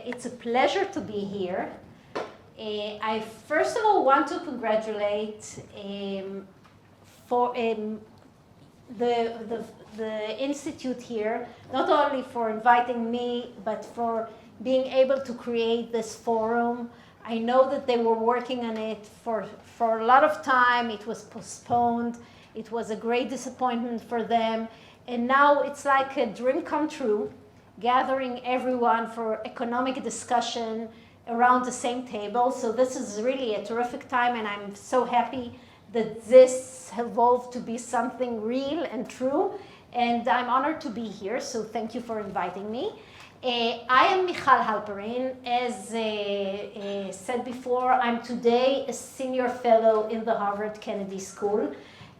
It's a pleasure to be here. I first of all want to congratulate for the institute here, not only for inviting me, but for being able to create this forum. I know that they were working on it for a lot of time. It was postponed. It was a great disappointment for them. And now it's like a dream come true, gathering everyone for economic discussion around the same table. So this is really a terrific time, and I'm so happy that this evolved to be something real and true. And I'm honored to be here, so thank you for inviting me. I am Michal Halperin. As said before, I'm today a senior fellow in the Harvard Kennedy School,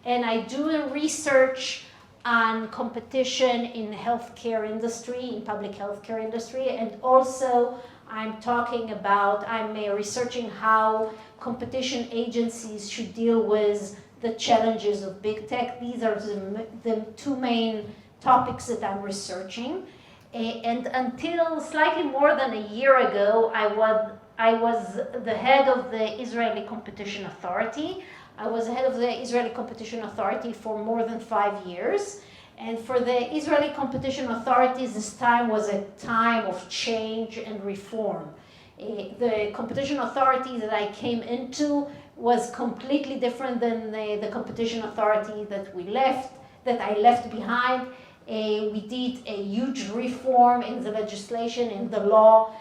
and I do research on competition in healthcare industry, in public healthcare industry, and also I'm researching how competition agencies should deal with the challenges of big tech. These are the two main topics that I'm researching. And until slightly more than a year ago, I was the head of the Israeli Competition Authority. I was head of the Israeli Competition Authority for more than 5 years. And for the Israeli Competition Authorities, this time was a time of change and reform. The Competition Authority that I came into was completely different than the Competition Authority that I left behind. We did a huge reform in the legislation, in the law,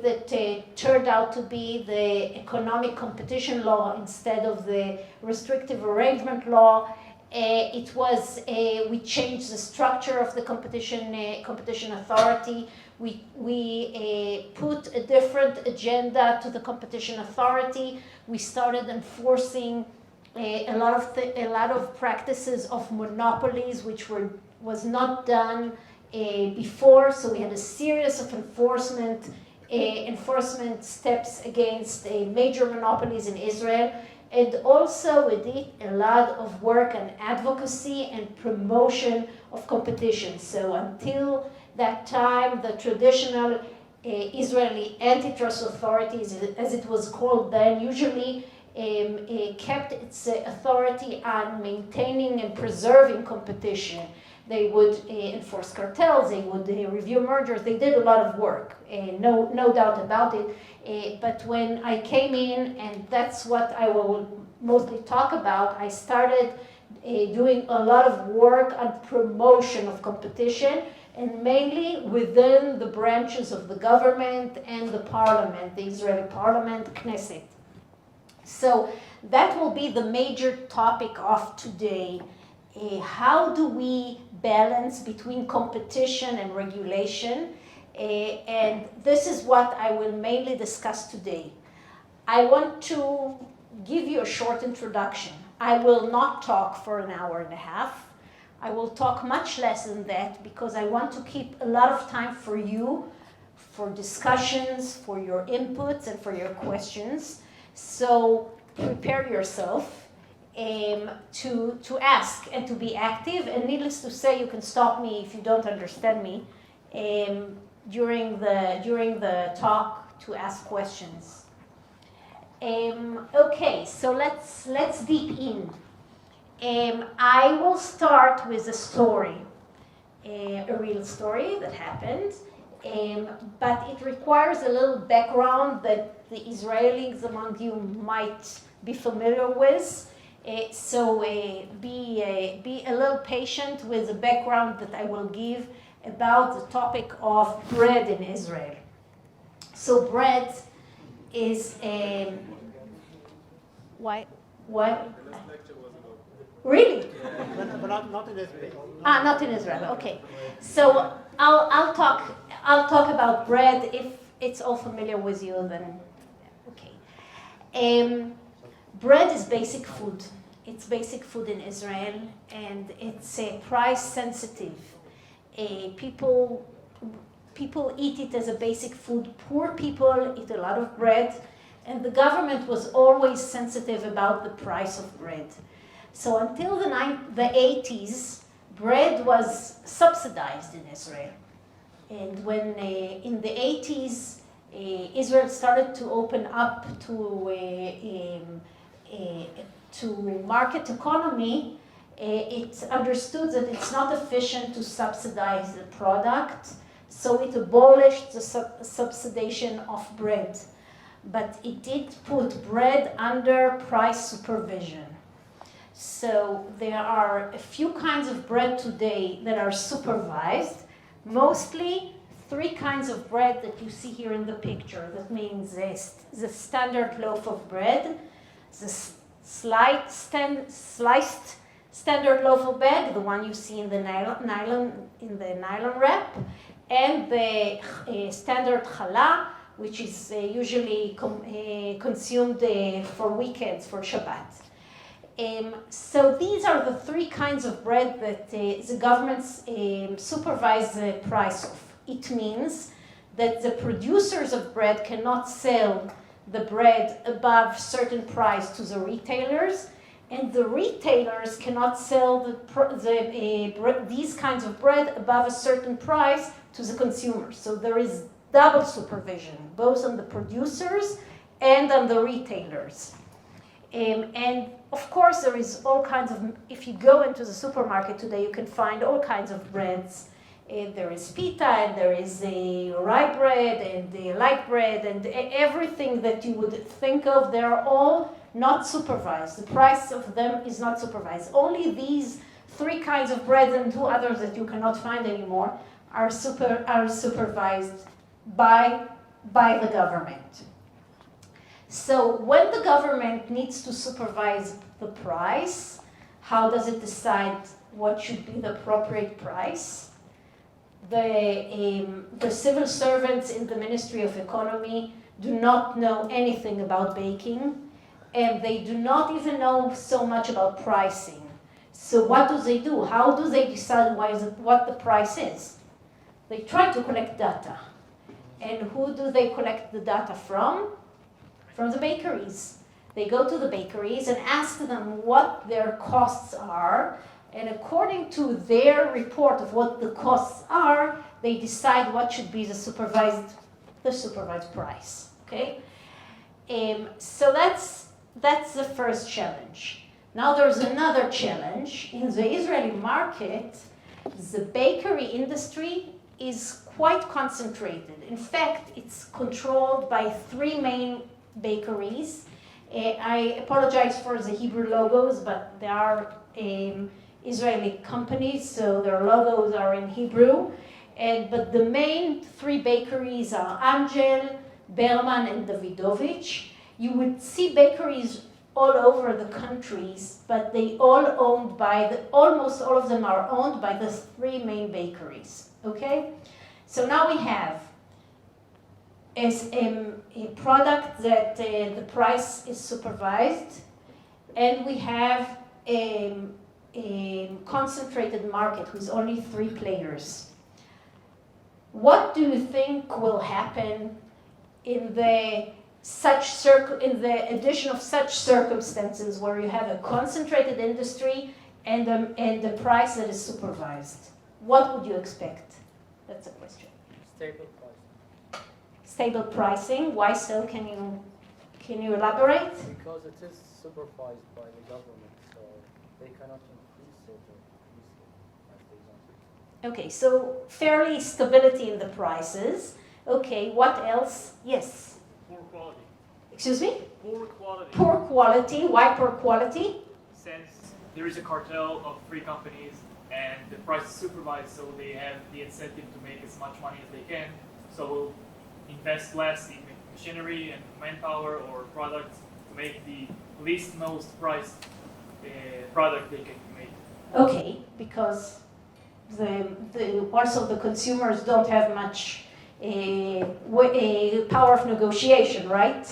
that turned out to be the economic competition law instead of the restrictive arrangement law. We changed the structure of the competition authority. We put a different agenda to the competition authority. We started enforcing a lot of practices of monopolies, which was not done before. So we had a series of enforcement steps against major monopolies in Israel. And also we did a lot of work on advocacy and promotion of competition. So until that time, the traditional Israeli antitrust authorities, as it was called then, usually kept its authority on maintaining and preserving competition. They would enforce cartels, they would review mergers, they did a lot of work, no doubt about it. But when I came in, and that's what I will mostly talk about, I started doing a lot of work on promotion of competition, and mainly within the branches of the government and the parliament, the Israeli parliament, Knesset. So that will be the major topic of today. How do we balance between competition and regulation? And this is what I will mainly discuss today. I want to give you a short introduction. I will not talk for an hour and a half. I will talk much less than that because I want to keep a lot of time for you, for discussions, for your inputs, and for your questions. So prepare yourself to ask and to be active, and needless to say, you can stop me if you don't understand me during the talk to ask questions. Okay, so let's deep in. I will start with a story, a real story that happened, but it requires a little background that the Israelis among you might be familiar with. So be a little patient with the background that I will give about the topic of bread in Israel. So bread is why? What? Really? But not in Israel. Not in Israel. Okay. So I'll talk about bread. If it's all familiar with you, then okay. Bread is basic food. It's basic food in Israel, and it's price sensitive. People eat it as a basic food. Poor people eat a lot of bread, and the government was always sensitive about the price of bread. So until the 80s, bread was subsidized in Israel. And when in the 80s, Israel started to open up to market economy, it understood that it's not efficient to subsidize the product, so it abolished the subsidization of bread. But it did put bread under price supervision. So there are a few kinds of bread today that are supervised, mostly 3 kinds of bread that you see here in the picture. That means the standard loaf of bread, the sliced standard loaf of bread, the one you see in the nylon wrap, and the standard challah, which is usually consumed for weekends, for Shabbat. So these are the 3 kinds of bread that the governments supervise the price of. It means that the producers of bread cannot sell the bread above certain price to the retailers, and the retailers cannot sell these kinds of bread above a certain price to the consumers. So there is double supervision, both on the producers and on the retailers. And of course, there is all kinds of, if you go into the supermarket today, you can find all kinds of breads. There is pita, and there is a rye bread, and the light bread, and everything that you would think of. They are all not supervised. The price of them is not supervised. Only these 3 kinds of bread and 2 others that you cannot find anymore are supervised by the government. So when the government needs to supervise the price, how does it decide what should be the appropriate price? The civil servants in the Ministry of Economy do not know anything about baking, and they do not even know so much about pricing. So what do? How do they decide what the price is? They try to collect data. And who do they collect the data from? From the bakeries. They go to the bakeries and ask them what their costs are, and according to their report of what the costs are, they decide what should be the supervised price. Okay, so that's the first challenge. Now there's another challenge. In the Israeli market, the bakery industry is quite concentrated. In fact, it's controlled by 3 main bakeries. I apologize for the Hebrew logos, but they are Israeli companies, so their logos are in Hebrew. But the main 3 bakeries are Angel, Berman, and Davidovich. You would see bakeries all over the countries, but they all owned by almost all of them are owned by the 3 main bakeries. Okay, so now we have as a product that the price is supervised, and we have a concentrated market with only 3 players. What do you think will happen in the addition of such circumstances where you have a concentrated industry and the price that is supervised? What would you expect? That's a question. Stable price. Stable pricing. Why so? Can you elaborate? Because it is supervised by the government, so they cannot increase it or decrease it as they want. Okay, so fairly stability in the prices. Okay, what else? Yes. Poor quality. Excuse me? Poor quality. Poor quality. Why poor quality? Since there is a cartel of 3 companies and the price is supervised, so they have the incentive to make as much money as they can. So we'll invest less in machinery and manpower or products to make the least most priced product they can make. Okay, because also the consumers don't have much power of negotiation, right?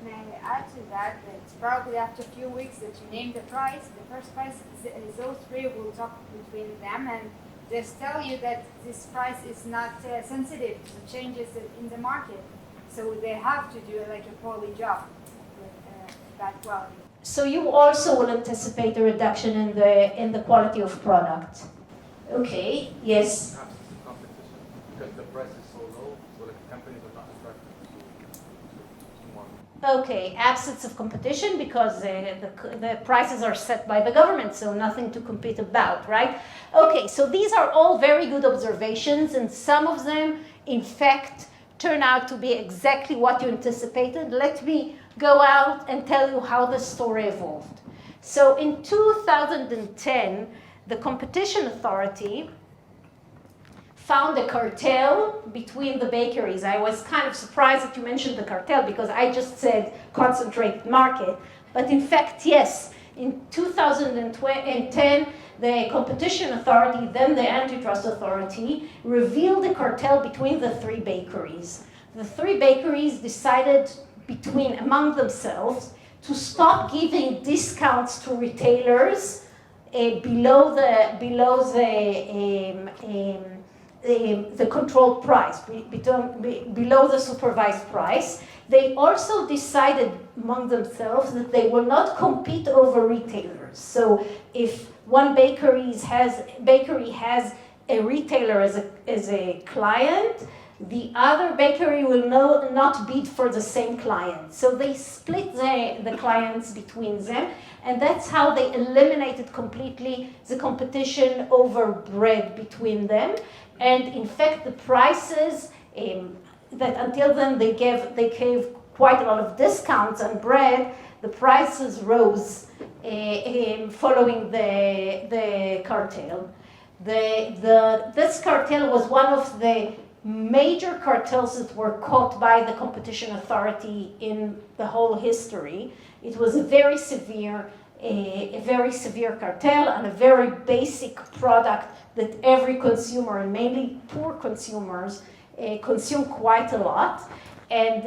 May I add to that, it's probably after a few weeks that you name the price, the first price, those 3 will talk between them and just tell you that this price is not sensitive to the changes in the market. So they have to do like a poorly job with bad quality. So you also will anticipate a reduction in the quality of product. Okay, yes. Perhaps competition the price is so low, so the companies are not attracted to more. Okay, absence of competition because the prices are set by the government, so nothing to compete about, right? Okay, so these are all very good observations, and some of them, in fact, turn out to be exactly what you anticipated. Let me go out and tell you how the story evolved. So in 2010, the Competition Authority found a cartel between the bakeries. I was kind of surprised that you mentioned the cartel because I just said concentrated market. But in fact, yes, in 2010, the Competition Authority, then the Antitrust Authority, revealed a cartel between the three bakeries. The three bakeries decided among themselves to stop giving discounts to retailers below the controlled price, below the supervised price. They also decided among themselves that they will not compete over retailers. So if one bakery has a retailer as a client, the other bakery will not bid for the same client. So they split the clients between them, and that's how they eliminated completely the competition over bread between them. And in fact, the prices that until then they gave quite a lot of discounts on bread, the prices rose following the cartel. This cartel was one of the major cartels that were caught by the Competition Authority in the whole history. It was a very severe cartel and a very basic product that every consumer, and mainly poor consumers, consume quite a lot. And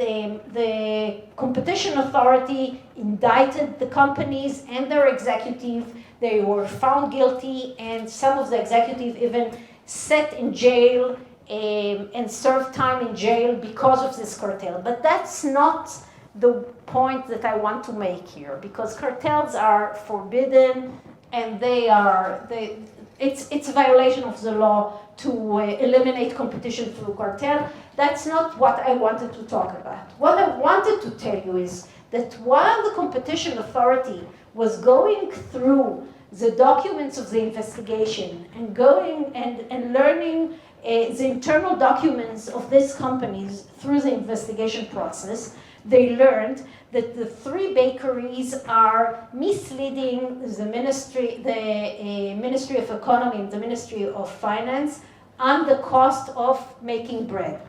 the Competition Authority indicted the companies and their executive. They were found guilty, and some of the executives even sat in jail and served time in jail because of this cartel. But that's not the point that I want to make here, because cartels are forbidden, and it's a violation of the law to eliminate competition through cartel. That's not what I wanted to talk about. What I wanted to tell you is that while the Competition Authority was going through the documents of the investigation and going and learning the internal documents of these companies through the investigation process, they learned that the three bakeries are misleading the Ministry of Economy and the Ministry of Finance on the cost of making bread.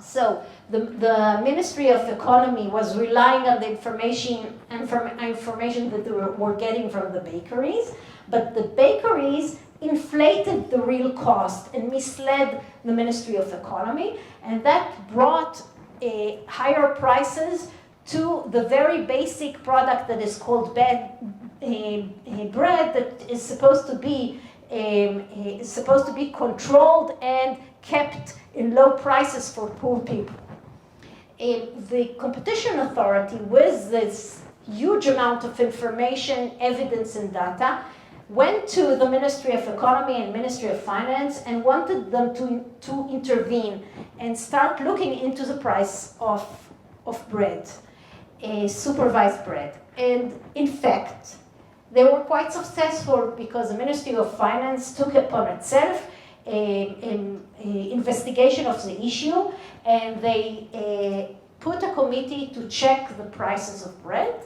So the Ministry of Economy was relying on the information that they were getting from the bakeries, but the bakeries inflated the real cost and misled the Ministry of Economy, and that brought higher prices to the very basic product that is called bread that is supposed to be controlled and kept in low prices for poor people. The Competition Authority, with this huge amount of information, evidence, and data, went to the Ministry of Economy and Ministry of Finance and wanted them to intervene and start looking into the price of bread, supervised bread. And in fact, they were quite successful because the Ministry of Finance took upon itself an investigation of the issue, and they put a committee to check the prices of bread.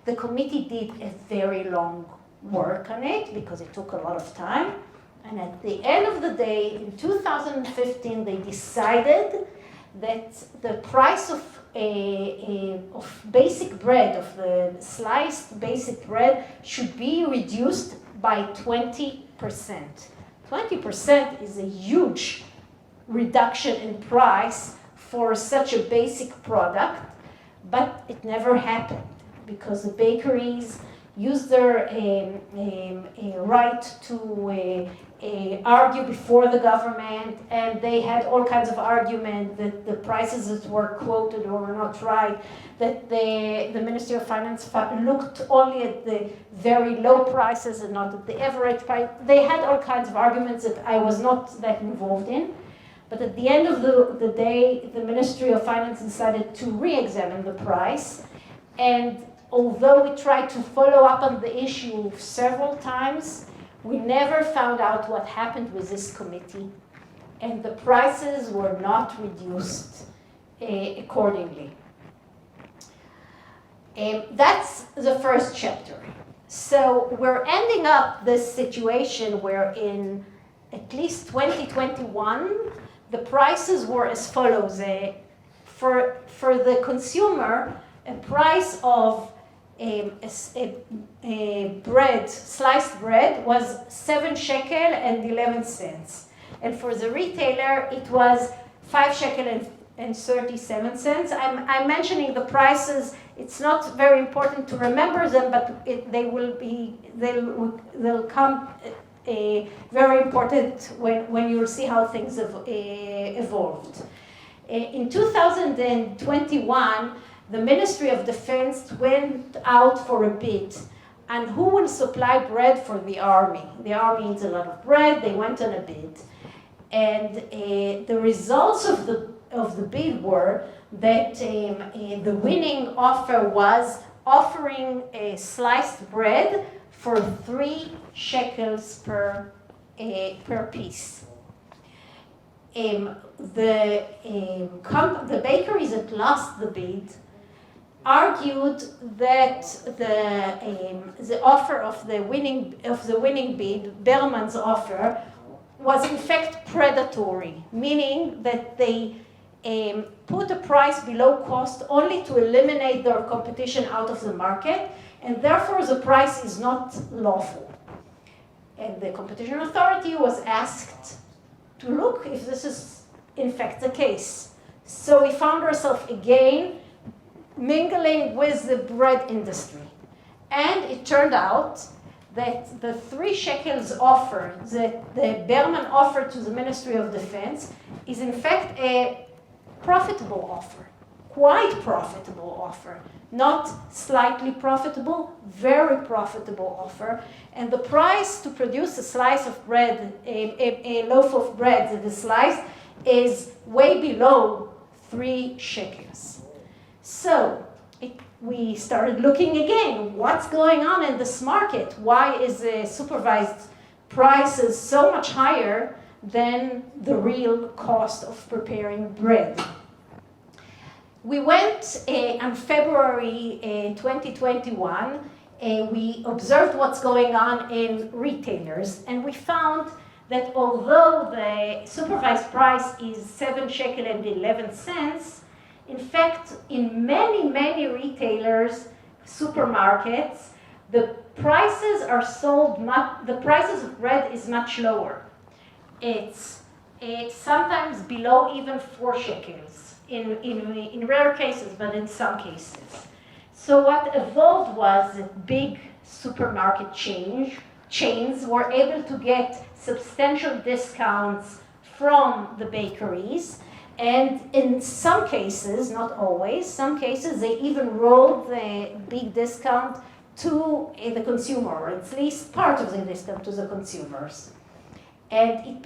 The committee did a very long work on it because it took a lot of time. And at the end of the day, in 2015, they decided that the price of basic bread, of the sliced basic bread, should be reduced by 20%. 20% is a huge reduction in price for such a basic product, but it never happened because the bakeries used their right to argue before the government, and they had all kinds of argument that the prices that were quoted were not right, that the Ministry of Finance looked only at the very low prices and not at the average price. They had all kinds of arguments that I was not that involved in. But at the end of the day, the Ministry of Finance decided to re-examine the price. And although we tried to follow up on the issue several times, we never found out what happened with this committee. And the prices were not reduced accordingly. That's the first chapter. So we're ending up this situation where in at least 2021, the prices were as follows. For the consumer, a price of bread, sliced bread, was 7 shekel and 11 cents. And for the retailer, it was 5 shekel and 37 cents. I'm mentioning the prices. It's not very important to remember them, but they'll come very important when you'll see how things have evolved. In 2021, the Ministry of Defense went out for a bid. And who will supply bread for the army? The army needs a lot of bread. They went on a bid. And the results of the bid were that the winning offer was offering a sliced bread for 3 shekels per piece. The bakeries that lost the bid argued that the offer of the winning bid, Berman's offer, was in fact predatory, meaning that they put a price below cost only to eliminate their competition out of the market, and therefore the price is not lawful. And the competition authority was asked to look if this is in fact the case. So we found ourselves again mingling with the bread industry. And it turned out that the 3 shekels offer that the Berman offered to the Ministry of Defense is in fact a profitable offer, quite profitable offer, not slightly profitable, very profitable offer. And the price to produce a slice of bread, a loaf of bread that is sliced, is way below 3 shekels. So we started looking again, what's going on in this market? Why is the supervised prices so much higher than the real cost of preparing bread? We went on February 2021, we observed what's going on in retailers, and we found that although the supervised price is 7 shekel and 11 cents, in fact, in many, many retailers, supermarkets, the prices are sold, the prices of bread is much lower. It's sometimes below even 4 shekels in rare cases, but in some cases. So what evolved was that big supermarket chains were able to get substantial discounts from the bakeries. And in some cases, not always, some cases they even rolled the big discount to the consumer, or at least part of the discount to the consumers. And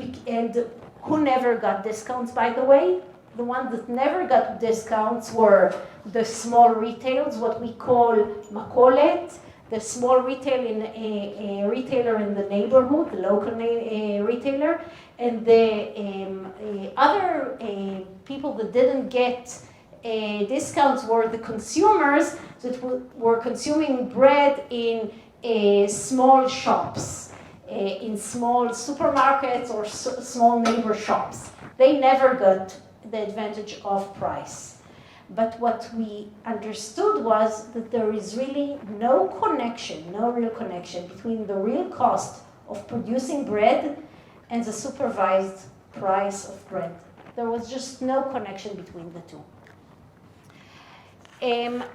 who never got discounts, by the way? The ones that never got discounts were the small retailers, what we call makolet, the small retail in a retailer in the neighborhood, the local retailer, and the other people that didn't get discounts were the consumers that were consuming bread in small shops, in small supermarkets or small neighbor shops. They never got the advantage of price. But what we understood was that there is really no connection, no real connection between the real cost of producing bread and the supervised price of bread. There was just no connection between the two.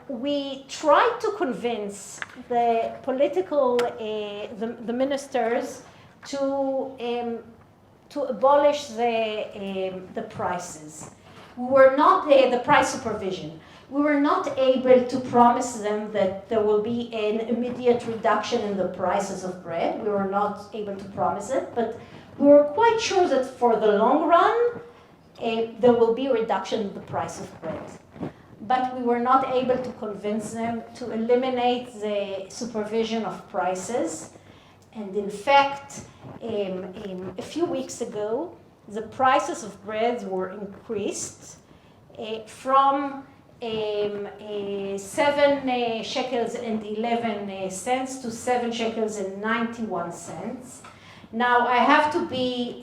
We tried to convince the political, the ministers to abolish the prices. We were not the price supervision. We were not able to promise them that there will be an immediate reduction in the prices of bread. We were not able to promise it, but we were quite sure that for the long run, there will be a reduction in the price of bread. But we were not able to convince them to eliminate the supervision of prices. And in fact, a few weeks ago, the prices of bread were increased from 7 shekels and 11 cents to 7 shekels and 91 cents. Now, I have to be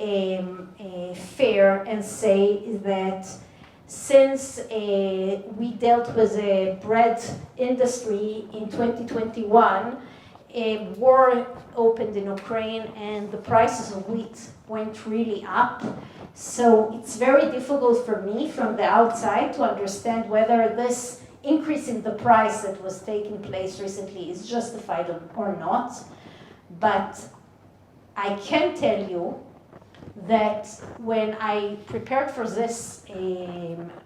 fair and say that since we dealt with the bread industry in 2021, a war opened in Ukraine and the prices of wheat went really up. So it's very difficult for me from the outside to understand whether this increase in the price that was taking place recently is justified or not. But I can tell you that when I prepared for this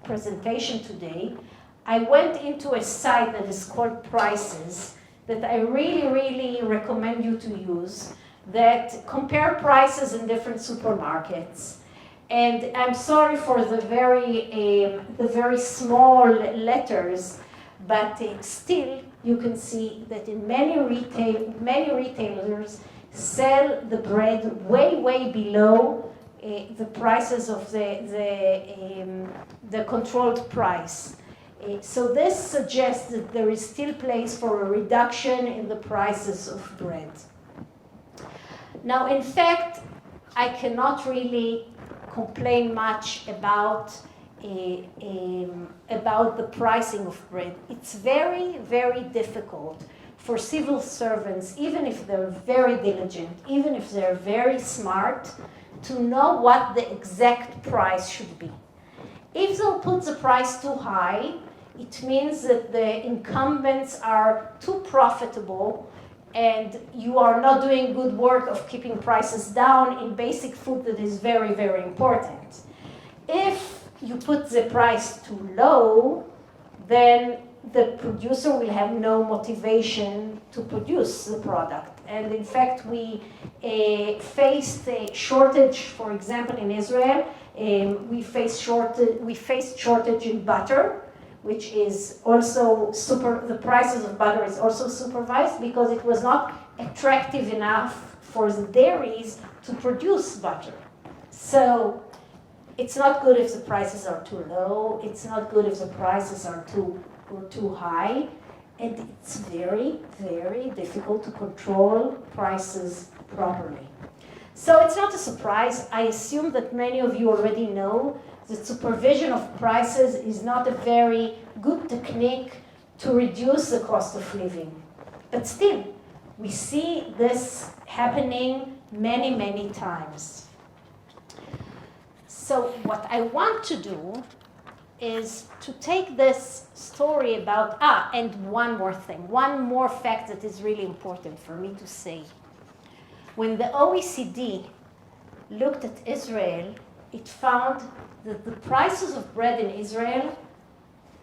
presentation today, I went into a site that is called Prices that I really, really recommend you to use that compare prices in different supermarkets. And I'm sorry for the very small letters, but still you can see that in many retailers sell the bread way, way below the prices of the controlled price. So this suggests that there is still place for a reduction in the prices of bread. Now, in fact, I cannot really complain much about the pricing of bread. It's very, very difficult for civil servants, even if they're very diligent, even if they're very smart, to know what the exact price should be. If they'll put the price too high, it means that the incumbents are too profitable and you are not doing good work of keeping prices down in basic food that is very, very important. If you put the price too low, then the producer will have no motivation to produce the product. And in fact, we faced a shortage, for example, in Israel. We faced shortage in butter, which is also the prices of butter is also supervised because it was not attractive enough for the dairies to produce butter. So it's not good if the prices are too low. It's not good if the prices are too high. And it's very, very difficult to control prices properly. So it's not a surprise. I assume that many of you already know that supervision of prices is not a very good technique to reduce the cost of living. But still, we see this happening many, many times. So what I want to do is to take this story about, and one more thing, one more fact that is really important for me to say. When the OECD looked at Israel, it found that the prices of bread in Israel,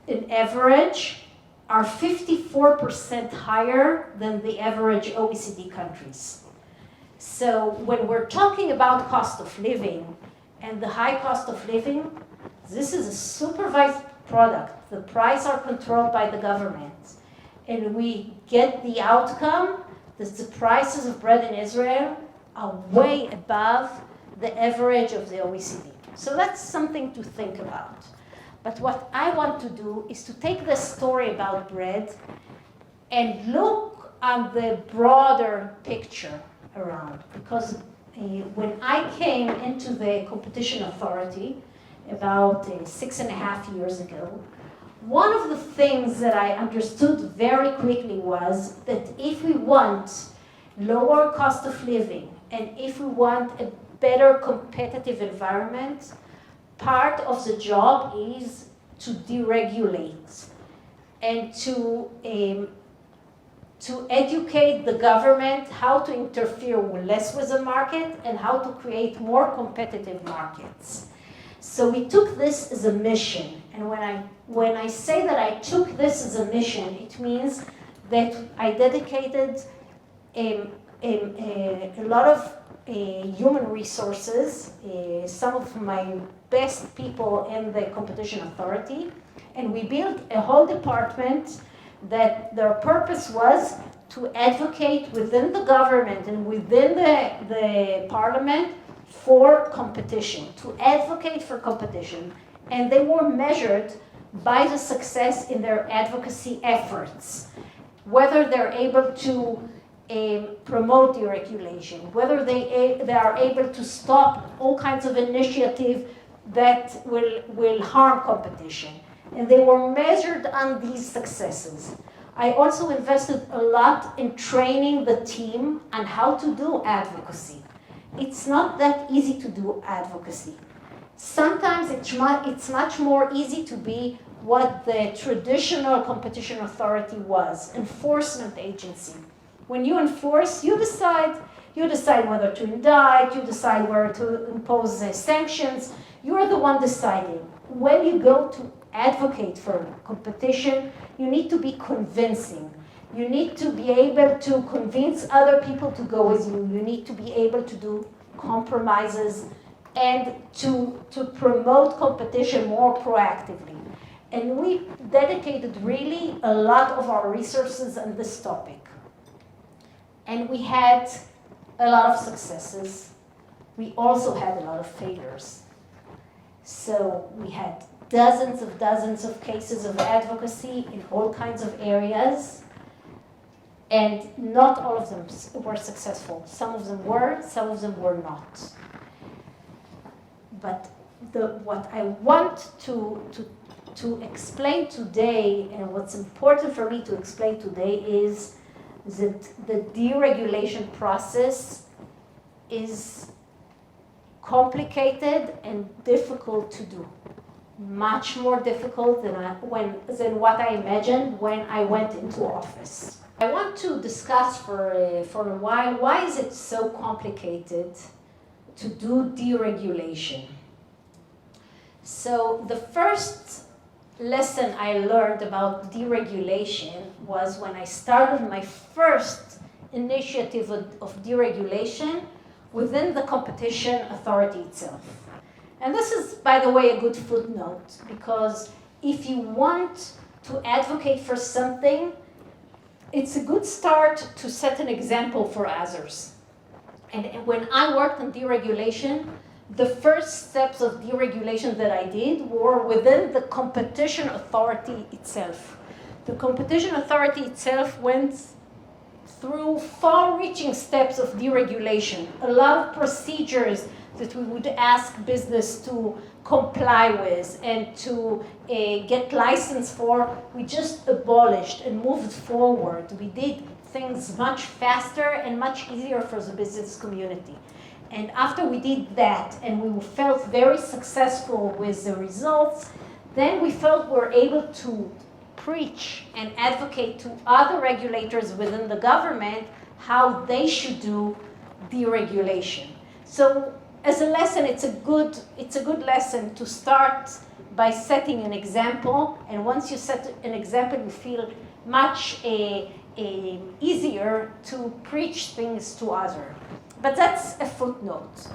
in average, are 54% higher than the average OECD countries. So when we're talking about cost of living and the high cost of living, this is a supervised product. The prices are controlled by the government. And we get the outcome that the prices of bread in Israel are way above the average of the OECD. So that's something to think about. But what I want to do is to take the story about bread and look at the broader picture around. Because when I came into the competition authority about 6.5 years ago, one of the things that I understood very quickly was that if we want lower cost of living and if we want a better competitive environment, part of the job is to deregulate and to educate the government how to interfere less with the market and how to create more competitive markets. So we took this as a mission. And when I say that I took this as a mission, it means that I dedicated a lot of human resources. Some of my best people in the competition authority, and we built a whole department that their purpose was to advocate within the government and within the parliament for competition, to advocate for competition. And they were measured by the success in their advocacy efforts, whether they're able to promote deregulation, whether they are able to stop all kinds of initiatives that will harm competition. And they were measured on these successes. I also invested a lot in training the team on how to do advocacy. It's not that easy to do advocacy. Sometimes it's much more easy to be what the traditional competition authority was, enforcement agency. When you enforce, you decide whether to indict, you decide whether to impose sanctions. You are the one deciding. When you go to advocate for competition, you need to be convincing. You need to be able to convince other people to go with you. You need to be able to do compromises and to promote competition more proactively. And we dedicated really a lot of our resources on this topic. And we had a lot of successes. We also had a lot of failures. So we had dozens of cases of advocacy in all kinds of areas. And not all of them were successful. Some of them were not. But what I want to explain today, and what's important for me to explain today, is that the deregulation process is complicated and difficult to do. Much more difficult than what I imagined when I went into office. I want to discuss for a while, why is it so complicated to do deregulation? So the first lesson I learned about deregulation was when I started my first initiative of deregulation within the competition authority itself. And this is, by the way, a good footnote, because if you want to advocate for something, it's a good start to set an example for others. And when I worked on deregulation, the first steps of deregulation that I did were within the competition authority itself. The competition authority itself went through far-reaching steps of deregulation, a lot of procedures that we would ask business to comply with and to get license for, we just abolished and moved forward. We did things much faster and much easier for the business community. And after we did that and we felt very successful with the results, then we felt we were able to preach and advocate to other regulators within the government how they should do deregulation. So as a lesson, it's a good lesson to start by setting an example, and once you set an example, you feel much easier to preach things to others. But that's a footnote.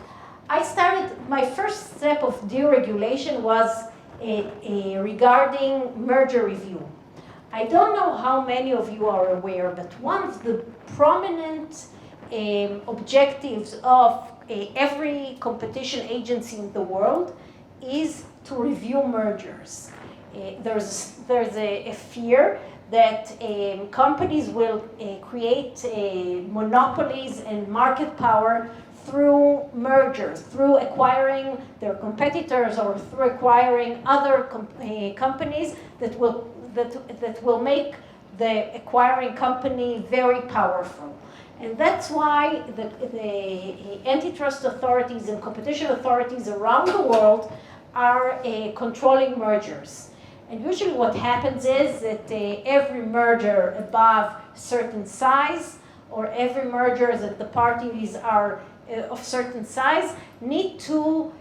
My first step of deregulation was regarding merger review. I don't know how many of you are aware, but one of the prominent objectives of every competition agency in the world is to review mergers. There's a fear that companies will create monopolies and market power through mergers, through acquiring their competitors or through acquiring other companies that will make the acquiring company very powerful. And that's why the antitrust authorities and competition authorities around the world are controlling mergers. And usually what happens is that every merger above a certain size, or every merger that the parties are of certain size, need to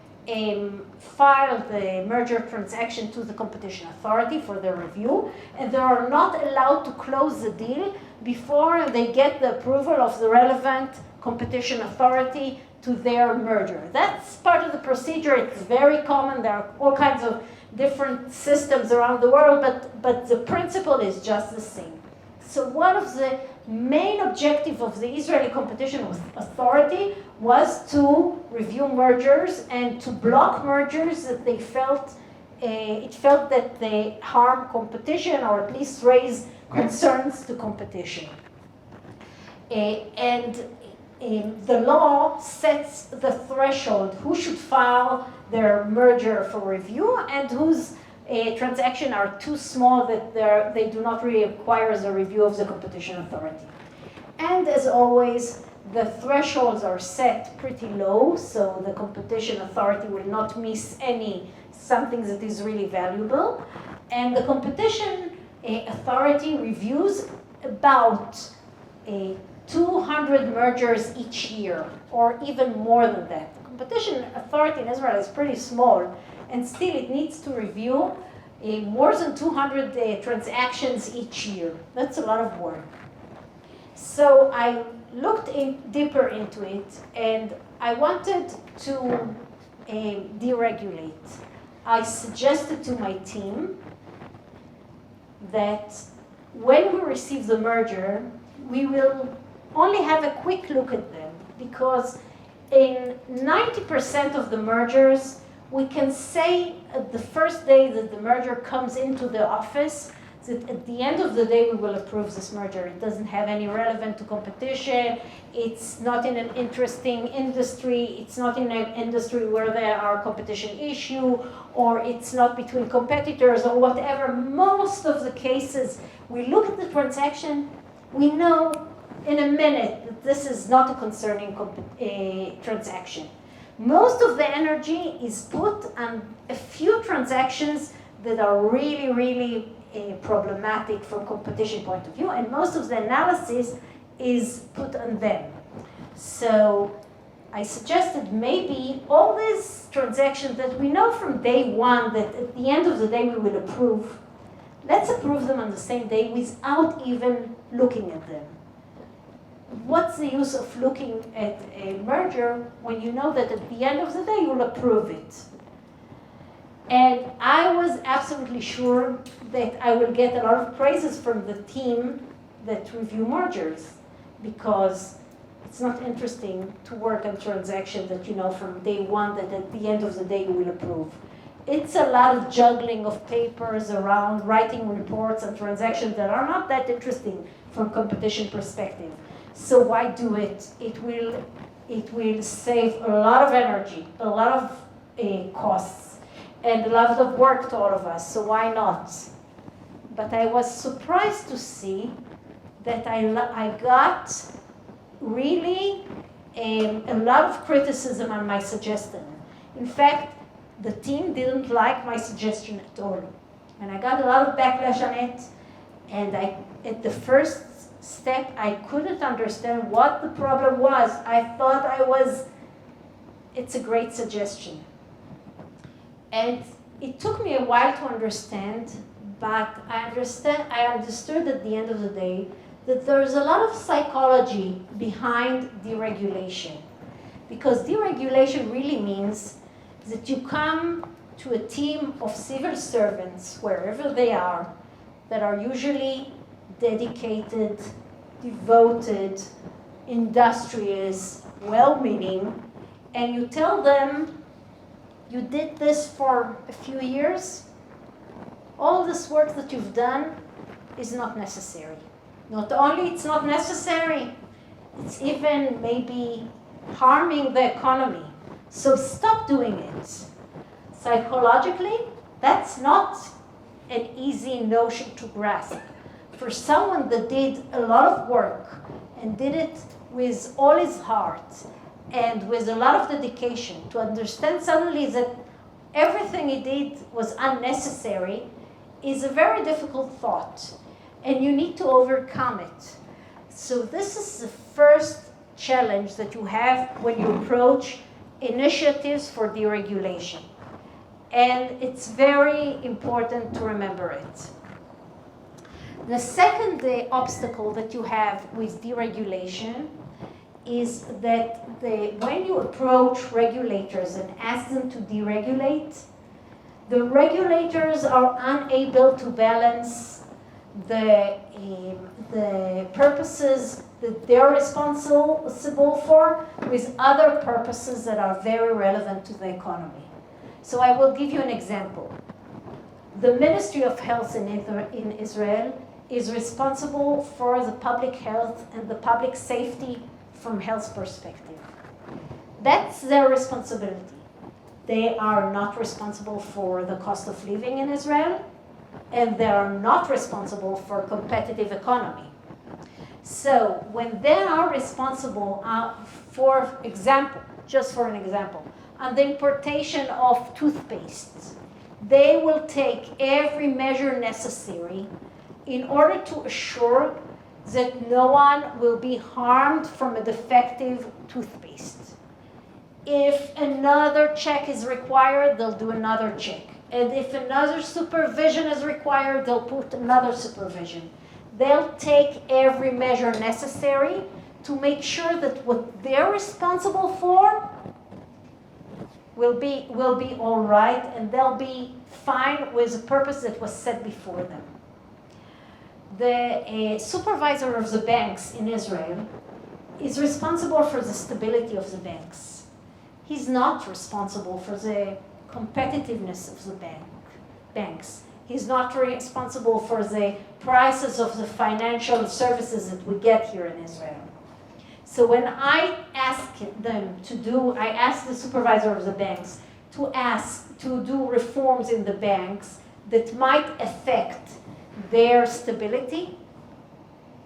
file the merger transaction to the competition authority for their review, and they are not allowed to close the deal before they get the approval of the relevant competition authority to their merger. That's part of the procedure. It's very common. There are all kinds of different systems around the world, but the principle is just the same. So one of the main objectives of the Israeli Competition Authority was to review mergers and to block mergers that they felt that they harm competition, or at least raise concerns to competition. The law sets the threshold who should file their merger for review and whose transactions are too small that they do not really require the review of the competition authority. And as always, the thresholds are set pretty low, so the competition authority will not miss something that is really valuable. And the competition authority reviews about 200 mergers each year, or even more than that. The competition authority in Israel is pretty small, and still it needs to review more than 200 transactions each year. That's a lot of work. So I looked deeper into it, and I wanted to deregulate. I suggested to my team that when we receive the merger, we will only have a quick look at them, because in 90% of the mergers, we can say at the first day that the merger comes into the office that at the end of the day we will approve this merger. It doesn't have any relevance to competition, it's not in an interesting industry, it's not in an industry where there are competition issue, or it's not between competitors or whatever. Most of the cases, we look at the transaction, we know in a minute that this is not a concerning transaction. Most of the energy is put on a few transactions that are really, really problematic from competition point of view, and most of the analysis is put on them. So I suggested maybe all these transactions that we know from day one that at the end of the day we will approve, let's approve them on the same day without even looking at them. What's the use of looking at a merger when you know that at the end of the day you'll approve it? And I was absolutely sure that I will get a lot of praises from the team that review mergers, because it's not interesting to work on transactions that you know from day one that at the end of the day you will approve. It's a lot of juggling of papers around, writing reports on transactions that are not that interesting from competition perspective. So why do it? It will save a lot of energy, a lot of costs, and a lot of work to all of us, so why not? But I was surprised to see that I got really a lot of criticism on my suggestion. In fact, the team didn't like my suggestion at all. And I got a lot of backlash on it, and at the first step, I couldn't understand what the problem was. I thought it's a great suggestion. And it took me a while to understand, but I understood at the end of the day that there's a lot of psychology behind deregulation. Because deregulation really means that you come to a team of civil servants, wherever they are, that are usually dedicated, devoted, industrious, well-meaning, and you tell them, you did this for a few years, all this work that you've done is not necessary. Not only it's not necessary, it's even maybe harming the economy. So stop doing it. Psychologically, that's not an easy notion to grasp. For someone that did a lot of work and did it with all his heart and with a lot of dedication, to understand suddenly that everything he did was unnecessary is a very difficult thought, and you need to overcome it. So this is the first challenge that you have when you approach initiatives for deregulation. And it's very important to remember it. The second obstacle that you have with deregulation is that when you approach regulators and ask them to deregulate, the regulators are unable to balance the purposes that they're responsible for with other purposes that are very relevant to the economy. So I will give you an example. The Ministry of Health in Israel is responsible for the public health and the public safety from health perspective. That's their responsibility. They are not responsible for the cost of living in Israel, and they are not responsible for competitive economy. So when they are responsible, for example, just for an example, on the importation of toothpaste, they will take every measure necessary in order to assure that no one will be harmed from a defective toothpaste. If another check is required, they'll do another check. And if another supervision is required, they'll put another supervision. They'll take every measure necessary to make sure that what they're responsible for will be all right, and they'll be fine with the purpose that was set before them. The supervisor of the banks in Israel is responsible for the stability of the banks. He's not responsible for the competitiveness of the banks. He's not responsible for the prices of the financial services that we get here in Israel. So when I ask the supervisor of the banks to do reforms in the banks that might affect their stability,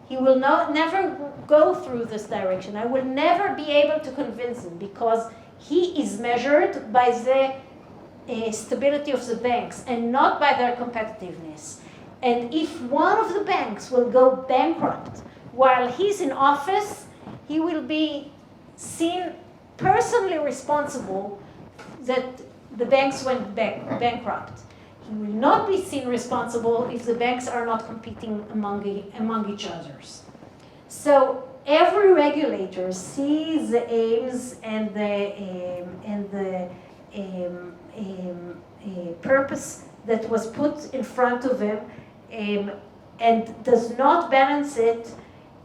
he will never go through this direction. I will never be able to convince him because he is measured by the stability of the banks and not by their competitiveness. And if one of the banks will go bankrupt while he's in office, he will be seen personally responsible that the banks went bankrupt. He will not be seen responsible if the banks are not competing among each other. So every regulator sees the aims and the purpose that was put in front of him and does not balance it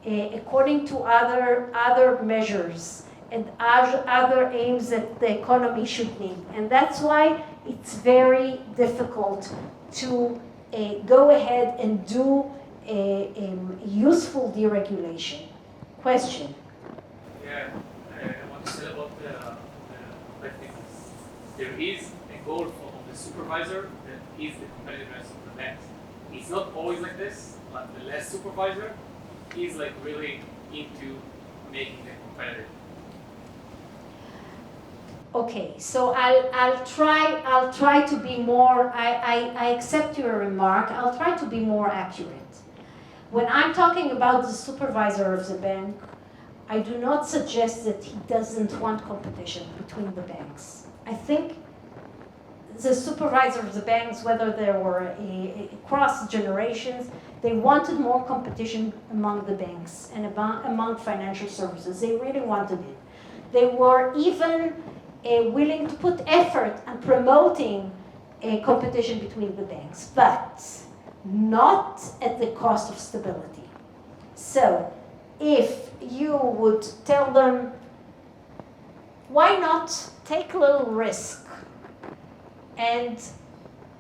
according to other measures and other aims that the economy should need. And that's why it's very difficult to go ahead and do useful deregulation. Question? Yeah, I want to say about the competitiveness. There is a goal of the supervisor that is the competitiveness of the banks. It's not always like this, but the last supervisor is like really into making them competitive. Okay, so I'll try to be more. I accept your remark. I'll try to be more accurate. When I'm talking about the supervisor of the bank, I do not suggest that he doesn't want competition between the banks. I think the supervisor of the banks, whether there were across generations, they wanted more competition among the banks and among financial services. They really wanted it. They were even willing to put effort on promoting a competition between the banks, but not at the cost of stability. So if you would tell them, why not take a little risk and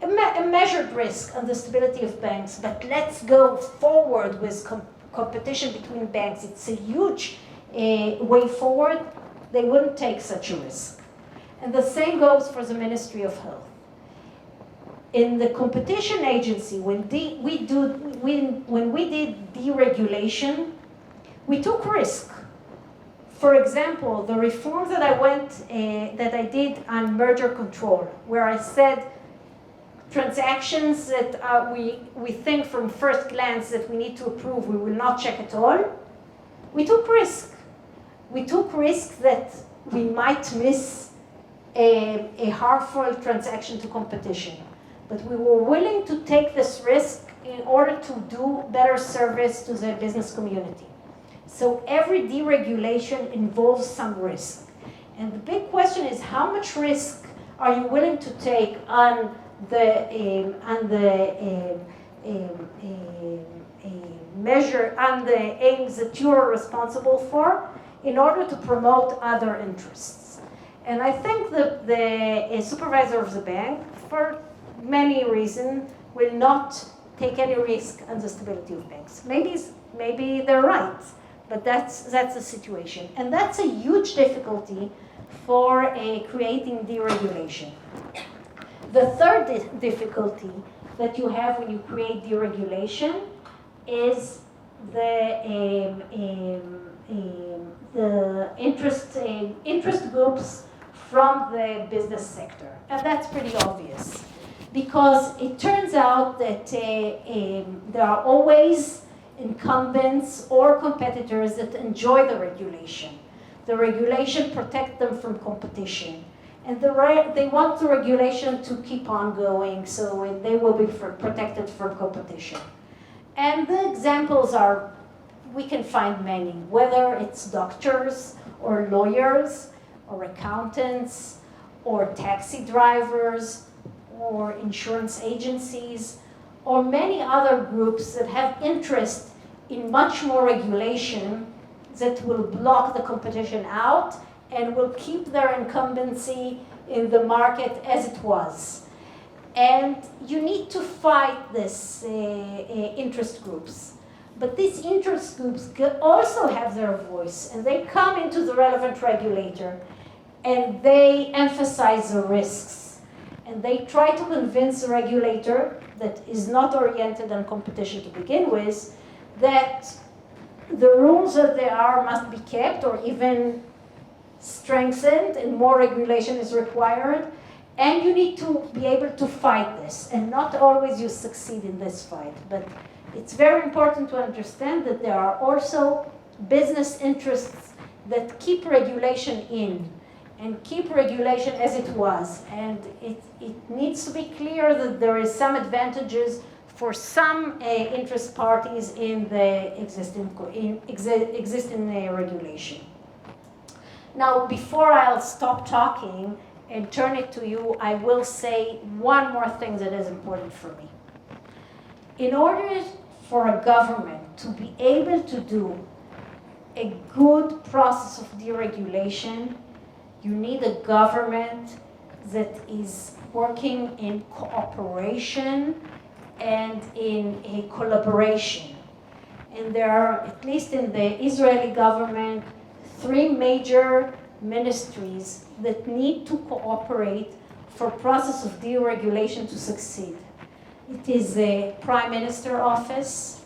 a measured risk on the stability of banks, but let's go forward with competition between banks. It's a huge way forward. They wouldn't take such a risk. And the same goes for the Ministry of Health. In the competition agency, when we did deregulation, we took risk. For example, the reform that I did on merger control, where I said transactions that we think from first glance that we need to approve, we will not check at all. We took risk. We took risk that we might miss a harmful transaction to competition. But we were willing to take this risk in order to do better service to the business community. So every deregulation involves some risk. And the big question is, how much risk are you willing to take on the measure, on the aims that you are responsible for, in order to promote other interests? And I think that the supervisor of the bank, for many reasons, will not take any risk on the stability of banks. Maybe they're right, but that's the situation. And that's a huge difficulty for creating deregulation. The third difficulty that you have when you create deregulation is the interest groups from the business sector. And that's pretty obvious, because it turns out that there are always incumbents or competitors that enjoy the regulation. The regulation protects them from competition. And they want the regulation to keep on going, so they will be protected from competition. And the examples are, we can find many, whether it's doctors or lawyers or accountants or taxi drivers or insurance agencies or many other groups that have interest in much more regulation that will block the competition out and will keep their incumbency in the market as it was. And you need to fight this interest groups. But these interest groups also have their voice, and they come into the relevant regulator, and they emphasize the risks. And they try to convince the regulator that is not oriented on competition to begin with, that the rules that there are must be kept or even strengthened, and more regulation is required. And you need to be able to fight this, and not always you succeed in this fight. But it's very important to understand that there are also business interests that keep regulation in, and keep regulation as it was. And it needs to be clear that there is some advantages for some interest parties in the existing regulation. Now, before I'll stop talking and turn it to you, I will say one more thing that is important for me. In order for a government to be able to do a good process of deregulation, you need a government that is working in cooperation and in a collaboration. And there are, at least in the Israeli government, 3 major ministries that need to cooperate for process of deregulation to succeed. It is the Prime Minister Office,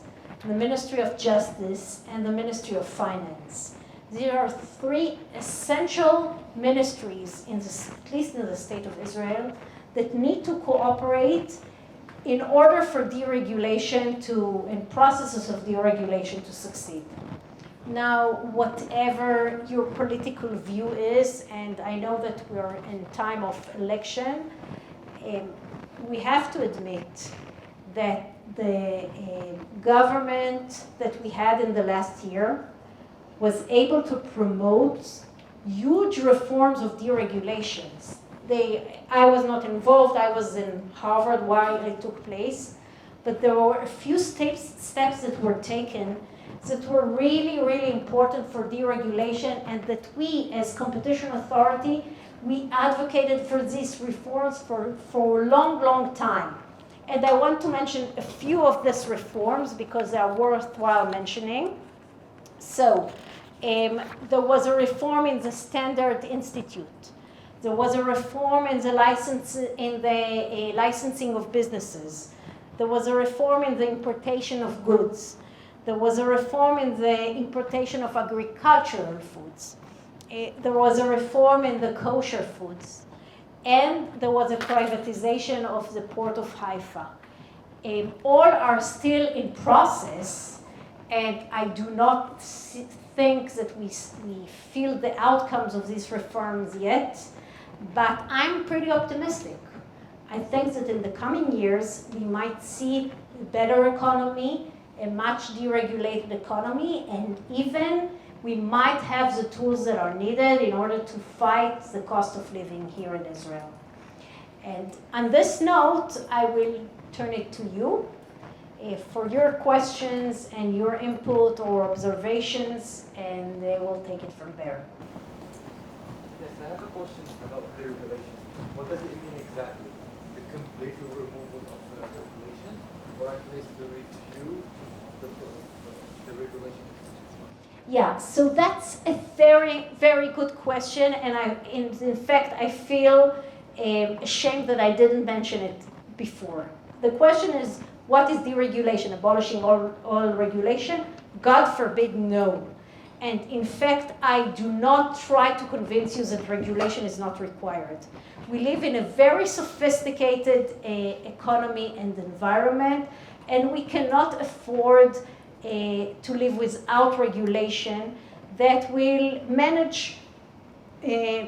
the Ministry of Justice, and the Ministry of Finance. There are 3 essential ministries, at least in the state of Israel, that need to cooperate in order for deregulation and processes of deregulation to succeed. Now, whatever your political view is, and I know that we're in time of election, we have to admit that the government that we had in the last year was able to promote huge reforms of deregulations. I was not involved, I was in Harvard while it took place, but there were a few steps that were taken that were really, really important for deregulation, and that we, as competition authority, we advocated for these reforms for a long, long time. And I want to mention a few of these reforms because they are worthwhile mentioning. So, there was a reform in the Standard Institute. There was a reform in the licensing of businesses. There was a reform in the importation of goods. There was a reform in the importation of agricultural foods. There was a reform in the kosher foods. And there was a privatization of the port of Haifa. All are still in process, and I do not think that we feel the outcomes of these reforms yet, but I'm pretty optimistic. I think that in the coming years, we might see a better economy a much deregulated economy, and even we might have the tools that are needed in order to fight the cost of living here in Israel. And on this note, I will turn it to you for your questions and your input or observations, and we'll take it from there. Yes, I have a question about deregulation. What does it mean exactly? The complete removal of the regulation, or at least the review of the regulation? Yeah, so that's a very, very good question, and in fact, I feel ashamed that I didn't mention it before. The question is, what is deregulation? Abolishing all regulation? God forbid, no. And in fact, I do not try to convince you that regulation is not required. We live in a very sophisticated economy and environment, and we cannot afford to live without regulation that will manage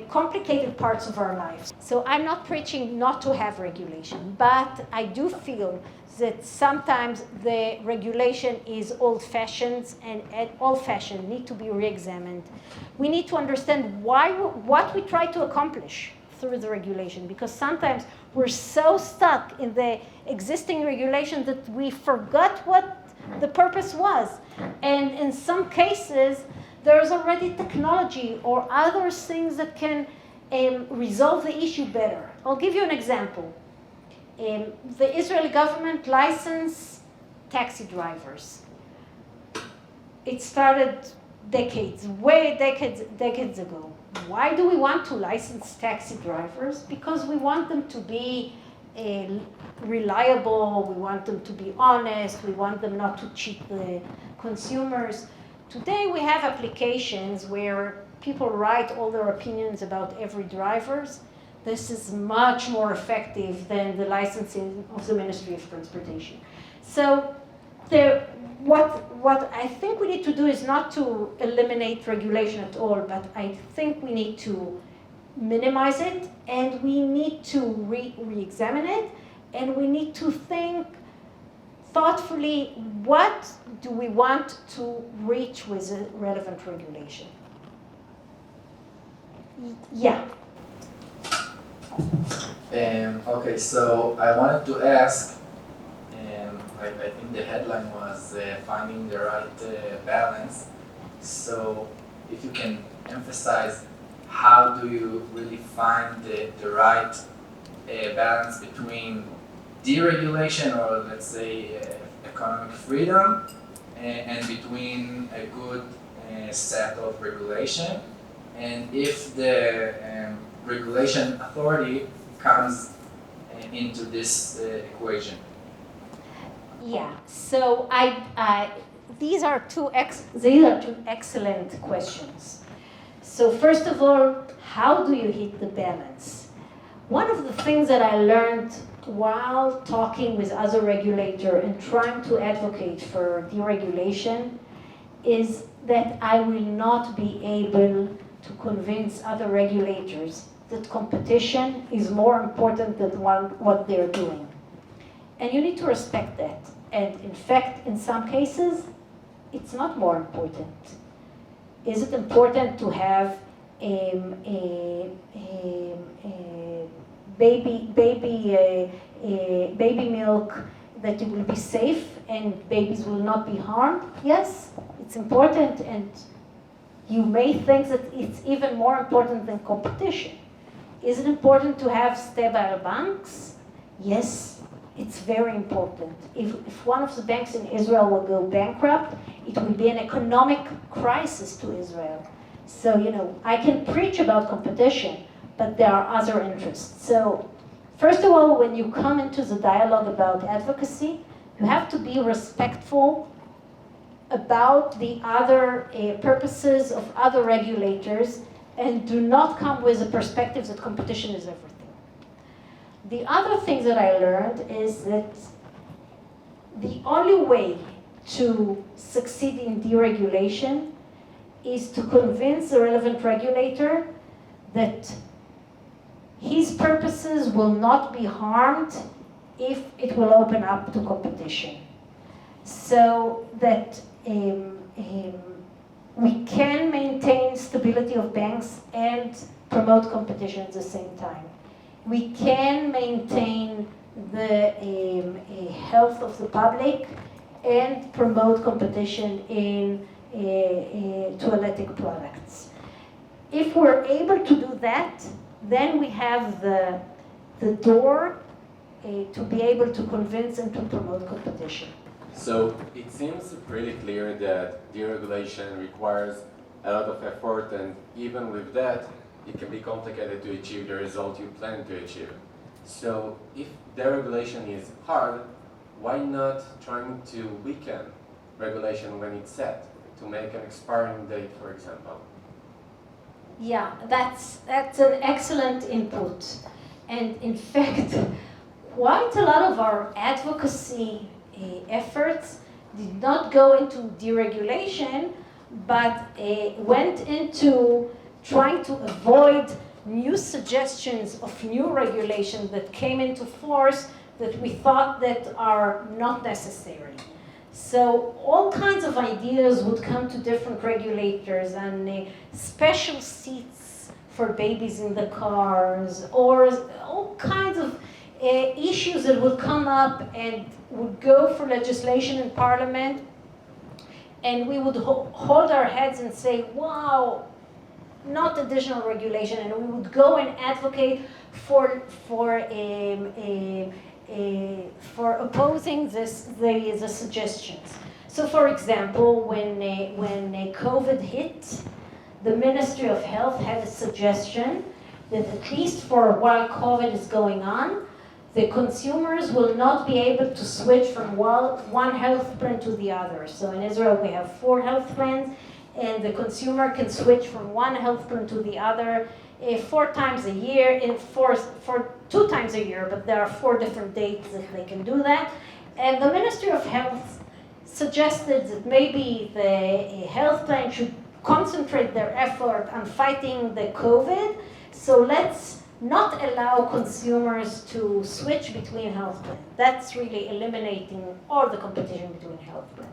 complicated parts of our lives. So I'm not preaching not to have regulation, but I do feel that sometimes the regulation is old-fashioned and old-fashioned, need to be re-examined. We need to understand what we try to accomplish through the regulation, because sometimes we're so stuck in the existing regulation that we forgot what the purpose was. And in some cases, there's already technology or other things that can resolve the issue better. I'll give you an example. The Israeli government licensed taxi drivers. It started decades ago. Why do we want to license taxi drivers? Because we want them to be reliable, we want them to be honest, we want them not to cheat the consumers. Today we have applications where people write all their opinions about every drivers. This is much more effective than the licensing of the Ministry of Transportation. So what I think we need to do is not to eliminate regulation at all, but I think we need to minimize it, and we need to re-examine it, and we need to think thoughtfully, what do we want to reach with a relevant regulation? Yeah. Okay, so I wanted to ask, I think the headline was finding the right balance. So if you can emphasize, how do you really find the right balance between deregulation, or let's say economic freedom, and between a good set of regulation, and if the regulation authority comes into this equation? Yeah. So these are two excellent questions. So first of all, how do you hit the balance? One of the things that I learned while talking with other regulators and trying to advocate for deregulation is that I will not be able to convince other regulators that competition is more important than what they're doing. And you need to respect that. And in fact, in some cases, it's not more important. Is it important to have baby milk that it will be safe and babies will not be harmed? Yes, it's important, and you may think that it's even more important than competition. Is it important to have stable banks? Yes, it's very important. If one of the banks in Israel will go bankrupt, it will be an economic crisis to Israel. So, I can preach about competition, but there are other interests. So, first of all, when you come into the dialogue about advocacy, you have to be respectful about the other purposes of other regulators, and do not come with the perspective that competition is everything. The other thing that I learned is that the only way to succeed in deregulation is to convince the relevant regulator that his purposes will not be harmed if it will open up to competition. so that we can maintain stability of banks and promote competition at the same time. We can maintain the health of the public and promote competition in toiletic products. If we're able to do that, then we have the door to be able to convince and to promote competition. So it seems pretty clear that deregulation requires a lot of effort, and even with that, it can be complicated to achieve the result you plan to achieve. So if deregulation is hard, why not trying to weaken regulation when it's set, to make an expiring date, for example? Yeah, that's an excellent input. And in fact, quite a lot of our advocacy efforts did not go into deregulation, but went into trying to avoid new suggestions of new regulations that came into force that we thought that are not necessary. So all kinds of ideas would come to different regulators, and special seats for babies in the cars, or all kinds of issues that would come up and would go for legislation in Parliament, and we would hold our heads and say, wow, not additional regulation, and we would go and advocate for opposing the suggestions. So, for example, when COVID hit, the Ministry of Health had a suggestion that at least for while COVID is going on, the consumers will not be able to switch from one health plan to the other. So in Israel, we have 4 health plans, and the consumer can switch from one health plan to the other 4 times a year, for 2 times a year, but there are 4 different dates that they can do that. And the Ministry of Health suggested that maybe the health plan should concentrate their effort on fighting the COVID, so let's not allow consumers to switch between health plans. That's really eliminating all the competition between health plans.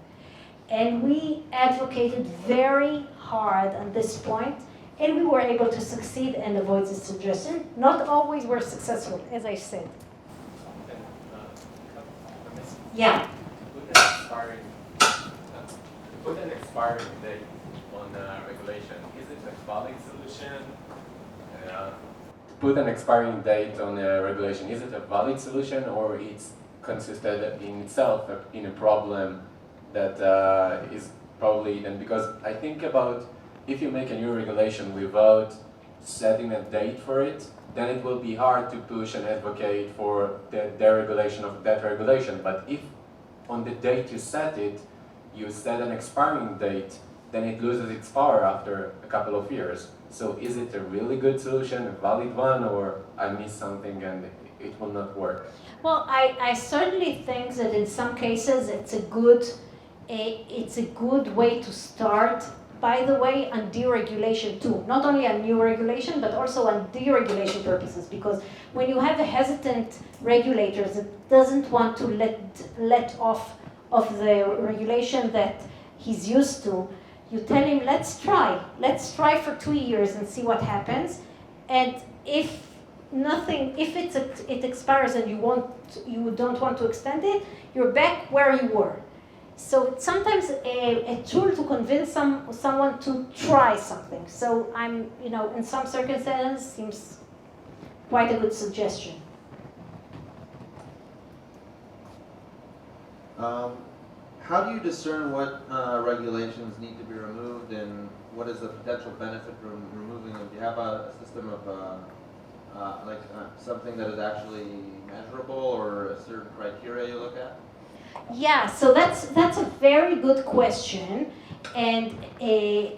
And we advocated very hard on this point, and we were able to succeed and avoid this suggestion. Not always were successful, as I said. Yeah. Put an expiring date on regulation. Is it a valid solution? Put an expiring date on a regulation. Is it a valid solution, or it's consisted in itself in a problem that is probably then? Because I think about if you make a new regulation without setting a date for it, then it will be hard to push and advocate for the deregulation of that regulation. But if on the date you set it, you set an expiring date, then it loses its power after a couple of years. So is it a really good solution, a valid one, or I missed something and it will not work? Well, I certainly think that in some cases it's a good way to start. By the way, on deregulation too, not only on new regulation, but also on deregulation purposes, because when you have a hesitant regulator that doesn't want to let off of the regulation that he's used to, you tell him, let's try for 2 years and see what happens. And if it expires and you don't want to extend it, you're back where you were. So it's sometimes a tool to convince someone to try something. So in some circumstances, seems quite a good suggestion. How do you discern what regulations need to be removed, and what is the potential benefit from removing them? Do you have a system of something that is actually measurable, or a certain criteria you look at? Yeah, so that's a very good question, and I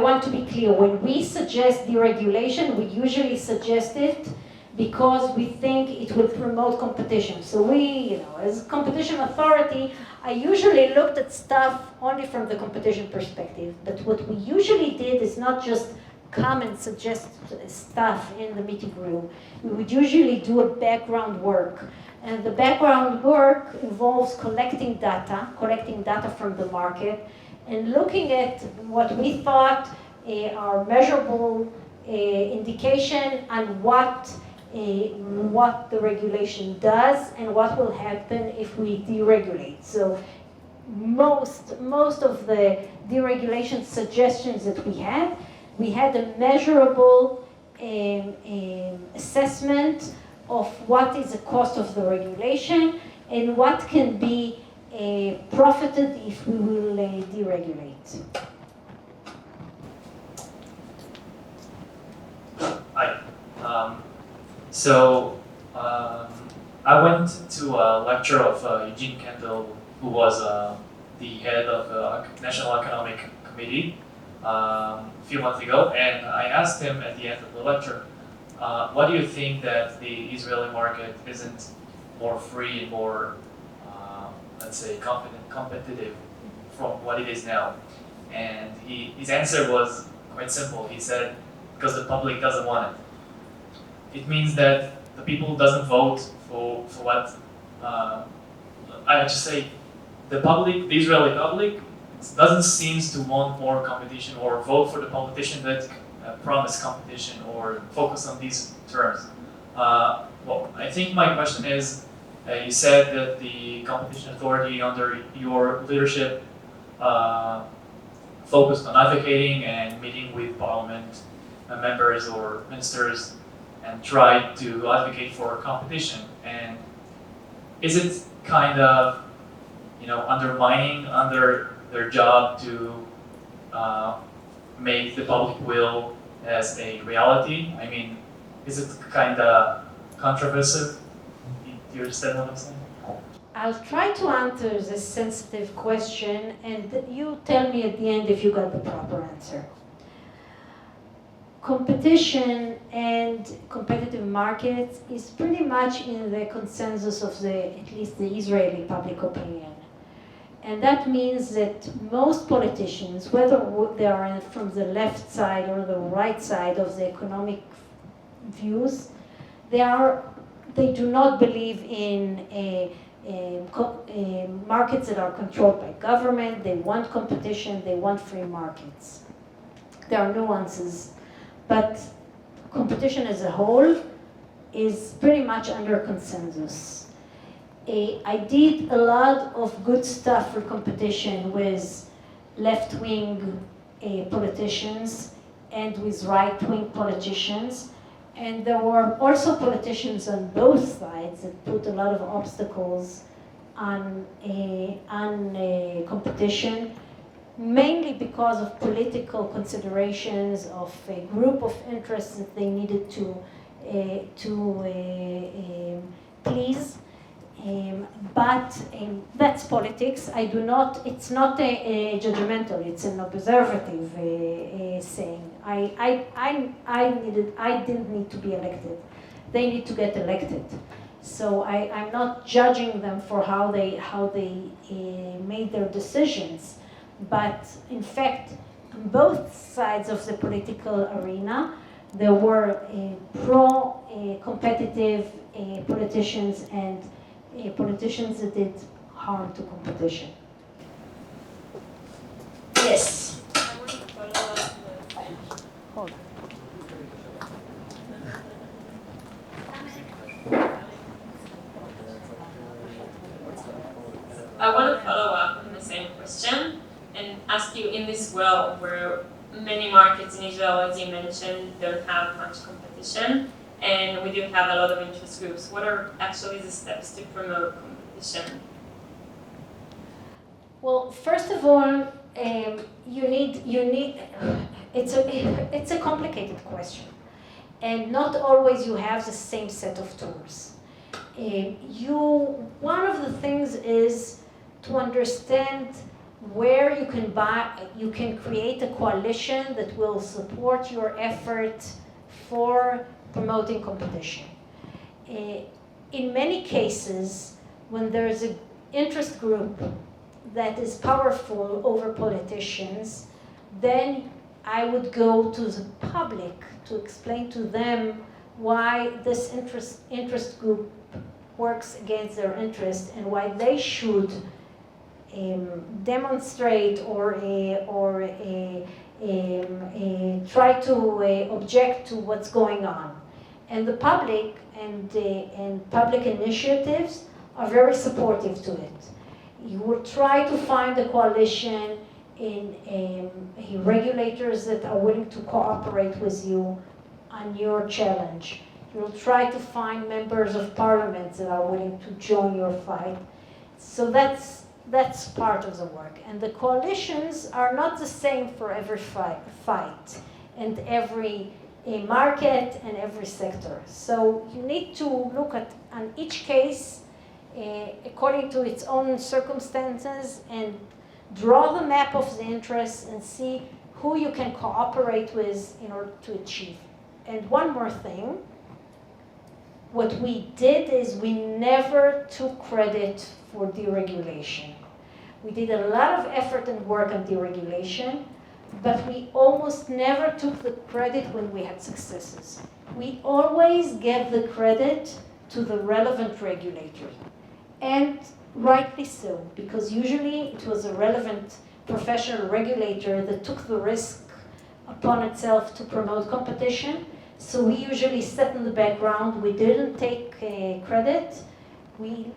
want to be clear. When we suggest deregulation, we usually suggest it because we think it will promote competition. So we, as a competition authority, I usually looked at stuff only from the competition perspective. But what we usually did is not just come and suggest stuff in the meeting room. We would usually do a background work. And the background work involves collecting data from the market, and looking at what we thought are measurable indication on what the regulation does and what will happen if we deregulate. So most of the deregulation suggestions that we had a measurable assessment of what is the cost of the regulation and what can be profited if we will deregulate. Hi. I went to a lecture of Eugene Kendall, who was the head of the National Economic Committee a few months ago, and I asked him at the end of the lecture, what do you think that the Israeli market isn't more free and more, let's say, competitive from what it is now? And his answer was quite simple. He said, because the public doesn't want it. It means that the people doesn't vote for what, I just say, the Israeli public doesn't seem to want more competition or vote for the politician that promise competition or focus on these terms. Well, I think my question is, you said that the competition authority under your leadership focused on advocating and meeting with parliament members or ministers and tried to advocate for competition. And is it kind of, undermining under their job to make the public will as a reality? I mean, is it kind of controversial? Do you understand what I'm saying? I'll try to answer this sensitive question, and you tell me at the end if you got the proper answer. Competition and competitive markets is pretty much in the consensus of at least the Israeli public opinion. And that means that most politicians, whether they are from the left side or the right side of the economic views, they do not believe in markets that are controlled by government. They want competition, they want free markets. There are nuances, but competition as a whole is pretty much under consensus. I did a lot of good stuff for competition with left-wing politicians and with right-wing politicians. And there were also politicians on both sides that put a lot of obstacles on competition, mainly because of political considerations of a group of interests that they needed to please. But that's politics. It's not a judgmental, it's an observative saying. I didn't need to be elected. They need to get elected. So I'm not judging them for how they made their decisions. But in fact, on both sides of the political arena, there were pro-competitive politicians and politicians that did harm to competition. Yes. I want to follow up Hold I want to follow up on the same question and ask you, in this world where many markets in Israel, as you mentioned, don't have much competition, and we do have a lot of interest groups, what are actually the steps to promote competition? Well, first of all, it's a complicated question, and not always you have the same set of tools. One of the things is to understand where you can create a coalition that will support your effort for promoting competition. In many cases, when there's an interest group that is powerful over politicians, then I would go to the public to explain to them why this interest group works against their interest and why they should demonstrate or try to object to what's going on. And the public and public initiatives are very supportive to it. You will try to find a coalition in regulators that are willing to cooperate with you on your challenge. You'll try to find members of parliament that are willing to join your fight. So that's part of the work. And the coalitions are not the same for every fight and every market and every sector. So you need to look at on each case according to its own circumstances and draw the map of the interests and see who you can cooperate with in order to achieve. And one more thing, what we did is we never took credit for deregulation. We did a lot of effort and work on deregulation, but we almost never took the credit when we had successes. We always gave the credit to the relevant regulator. And rightly so, because usually it was a relevant professional regulator that took the risk upon itself to promote competition. So we usually sat in the background. We didn't take credit. We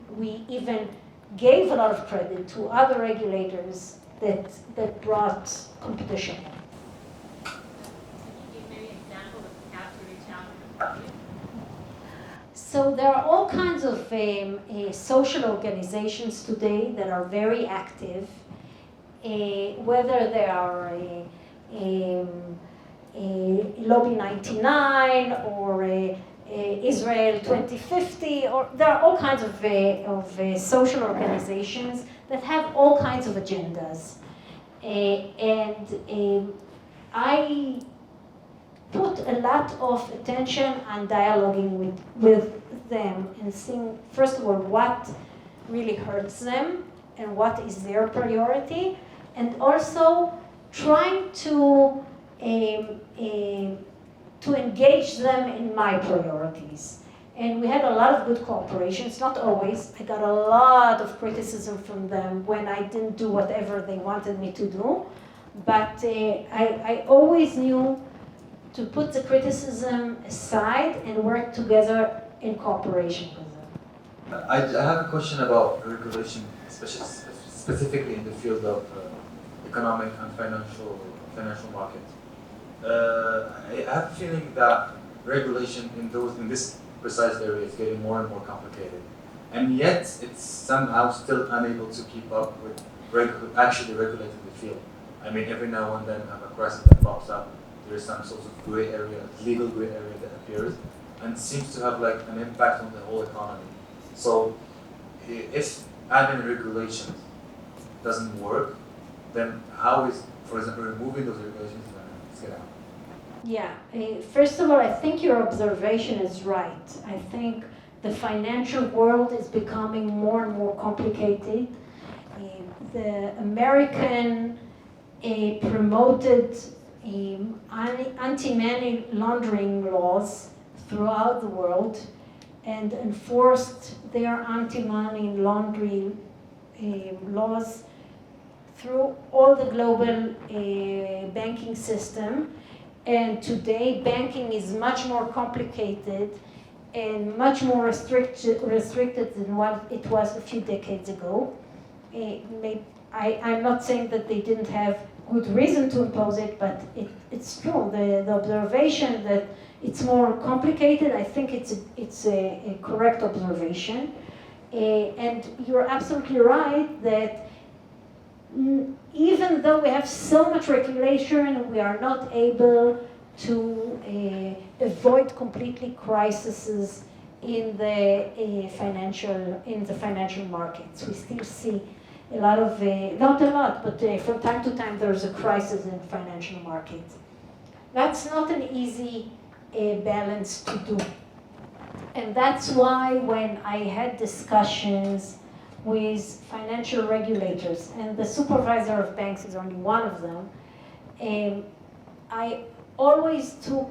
even gave a lot of credit to other regulators that brought competition. Can you give maybe an example of how to reach out to the public? So there are all kinds of social organizations today that are very active, whether they are Lobby 99 or Israel 2050, or there are all kinds of social organizations that have all kinds of agendas. I put a lot of attention on dialoguing with them and seeing, first of all, what really hurts them and what is their priority, and also trying to engage them in my priorities. And we had a lot of good cooperations, not always. I got a lot of criticism from them when I didn't do whatever they wanted me to do. But I always knew to put the criticism aside and work together in cooperation with them. I have a question about regulation, specifically in the field of economic and financial markets. I have a feeling that regulation in this precise area is getting more and more complicated, and yet it's somehow still unable to keep up with actually regulating the field. I mean, every now and then a crisis that pops up, there is some sort of gray area, legal gray area that appears, and seems to have like an impact on the whole economy. So, if adding regulations doesn't work, then how is, for example, removing those regulations going to get out? Yeah, first of all, I think your observation is right. I think the financial world is becoming more and more complicated. The American promoted anti-money laundering laws throughout the world and enforced their anti-money laundering laws through all the global banking system. And today, banking is much more complicated and much more restricted than what it was a few decades ago. I'm not saying that they didn't have good reason to impose it, but it's true. The observation that it's more complicated, I think it's a correct observation. And you're absolutely right that even though we have so much regulation, we are not able to avoid completely crises in the financial markets. We still see a lot of, not a lot, but from time to time there's a crisis in financial markets. That's not an easy balance to do. And that's why when I had discussions with financial regulators, and the supervisor of banks is only one of them, I always took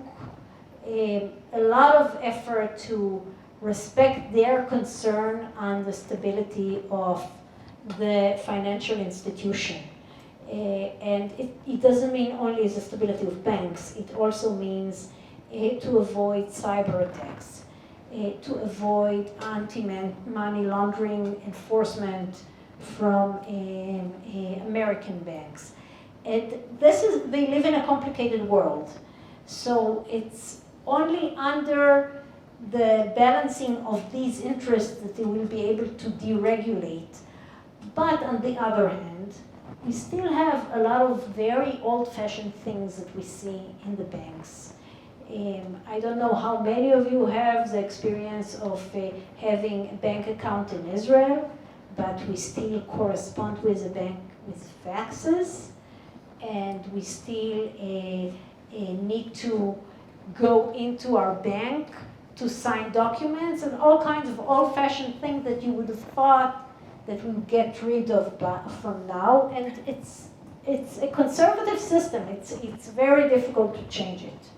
a lot of effort to respect their concern on the stability of the financial institution. And it doesn't mean only the stability of banks, it also means to avoid cyber attacks, to avoid anti-money laundering enforcement from American banks. And they live in a complicated world. So it's only under the balancing of these interests that they will be able to deregulate. But on the other hand, we still have a lot of very old-fashioned things that we see in the banks. I don't know how many of you have the experience of having a bank account in Israel, but we still correspond with the bank with faxes, and we still need to go into our bank to sign documents and all kinds of old-fashioned things that you would have thought that we would get rid of from now. And it's a conservative system. It's very difficult to change it.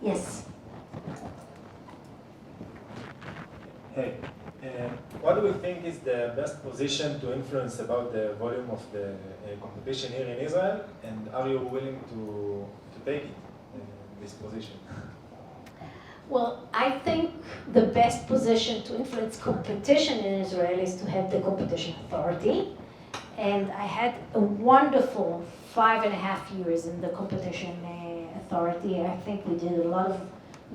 Yes. Hey, what do we think is the best position to influence about the volume of the competition here in Israel, and are you willing to take it, this position? Well, I think the best position to influence competition in Israel is to have the competition authority. And I had a wonderful 5.5 years in the competition authority. I think we did a lot of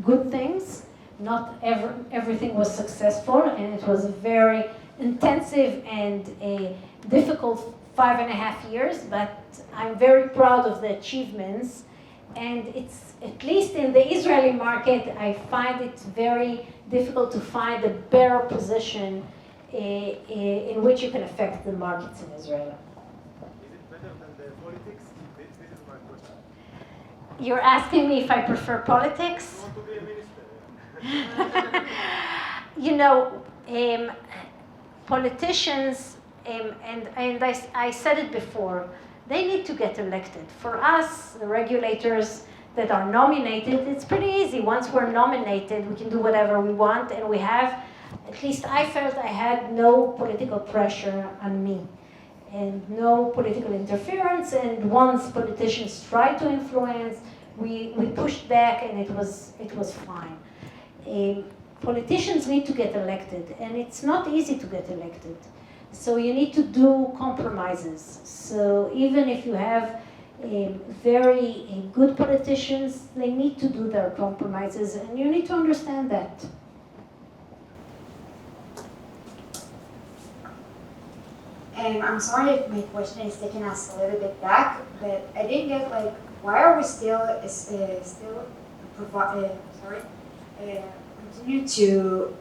good things. Not everything was successful, and it was a very intensive and a difficult 5.5 years, but I'm very proud of the achievements. And it's, at least in the Israeli market, I find it very difficult to find a better position in which you can affect the markets in Israel. Is it better than the politics? This is my question. You're asking me if I prefer politics? You want to be a minister? You know, politicians, and I said it before, they need to get elected. For us, the regulators that are nominated, it's pretty easy. Once we're nominated, we can do whatever we want, and we have, at least I felt I had no political pressure on me, and no political interference, and once politicians tried to influence, we pushed back, and it was fine. Politicians need to get elected, and it's not easy to get elected. So you need to do compromises. So even if you have very good politicians, they need to do their compromises, and you need to understand that. I'm sorry if my question is taking us a little bit back, but I didn't get why are we still continue to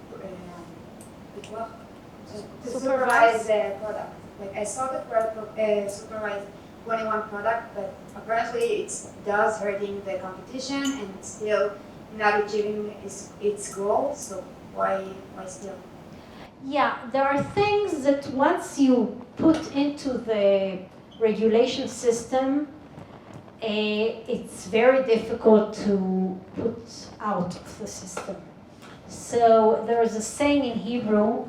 supervise the product. Like I saw that we're supervise 21 product, but apparently it does hurting the competition and it's still not achieving its goal. So why still? Yeah, there are things that once you put into the regulation system, it's very difficult to put out of the system. So there is a saying in Hebrew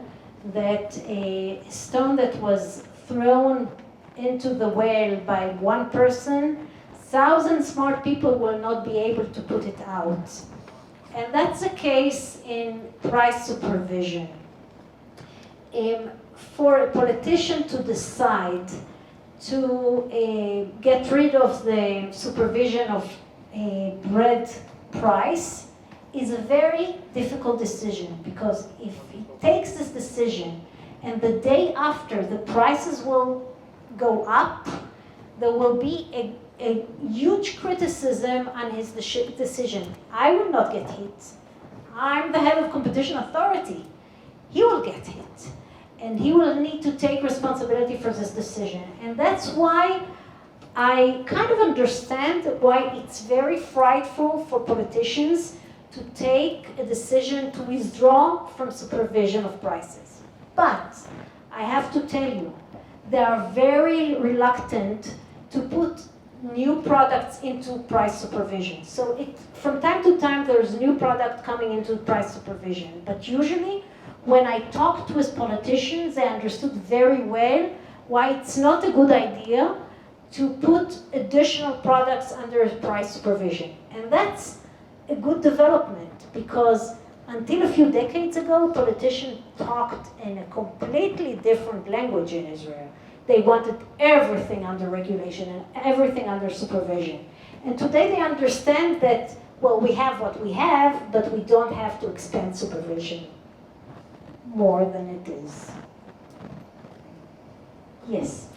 that a stone that was thrown into the well by one person, 1,000 smart people will not be able to put it out. And that's the case in price supervision. For a politician to decide to get rid of the supervision of a bread price is a very difficult decision, because if he takes this decision and the day after the prices will go up, there will be a huge criticism on his decision. I will not get hit. I'm the head of competition authority. He will get hit. And he will need to take responsibility for this decision. And that's why I kind of understand why it's very frightful for politicians to take a decision to withdraw from supervision of prices. But I have to tell you, they are very reluctant to put new products into price supervision. So from time to time, there's new product coming into price supervision. But usually, when I talked with politicians, they understood very well why it's not a good idea to put additional products under price supervision. And that's a good development, because until a few decades ago, politicians talked in a completely different language in Israel. They wanted everything under regulation and everything under supervision. And today they understand that, well, we have what we have, but we don't have to expand supervision more than it is. Yes?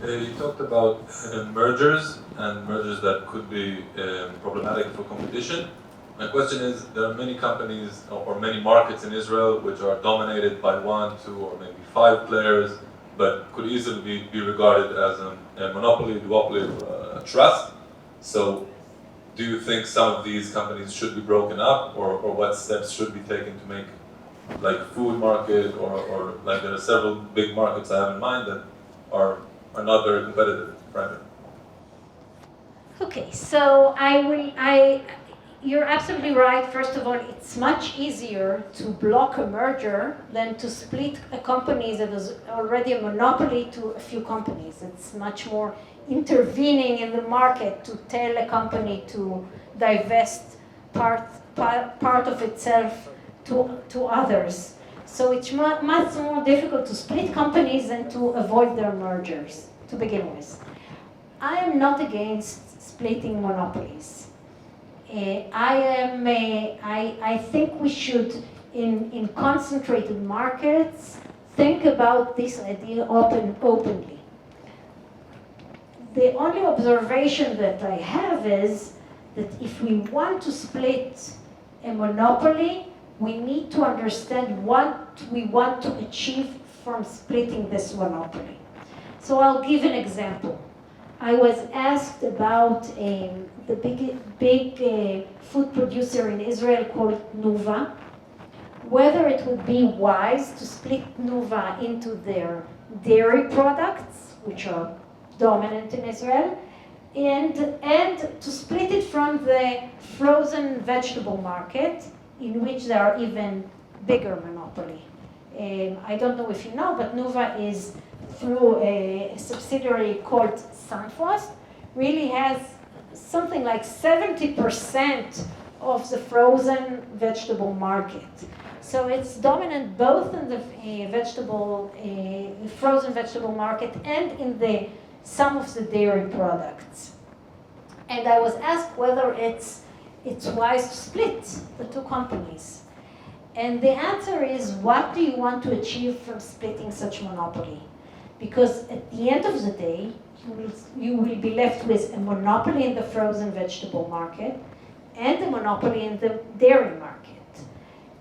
You talked about mergers and mergers that could be problematic for competition. My question is, there are many companies or many markets in Israel which are dominated by 1, 2, or maybe 5 players, but could easily be regarded as a monopoly, duopoly, or a trust. So do you think some of these companies should be broken up, or what steps should be taken to make, like, food market, or like there are several big markets I have in mind that are not very competitive, frankly? Okay, so you're absolutely right. First of all, it's much easier to block a merger than to split a company that is already a monopoly to a few companies. It's much more intervening in the market to tell a company to divest part of itself to others. So it's much more difficult to split companies than to avoid their mergers, to begin with. I am not against splitting monopolies. I think we should, in concentrated markets, think about this idea openly. The only observation that I have is that if we want to split a monopoly, we need to understand what we want to achieve from splitting this monopoly. So I'll give an example. I was asked about the big food producer in Israel called Nuva, whether it would be wise to split Nuva into their dairy products, which are dominant in Israel, and to split it from the frozen vegetable market, in which there are even bigger monopoly. I don't know if you know, but Nuva is, through a subsidiary called Sunfrost, really has something like 70% of the frozen vegetable market. So it's dominant both in the frozen vegetable market and in some of the dairy products. And I was asked whether it's wise to split the two companies. And the answer is, what do you want to achieve from splitting such monopoly? Because at the end of the day, you will be left with a monopoly in the frozen vegetable market and a monopoly in the dairy market.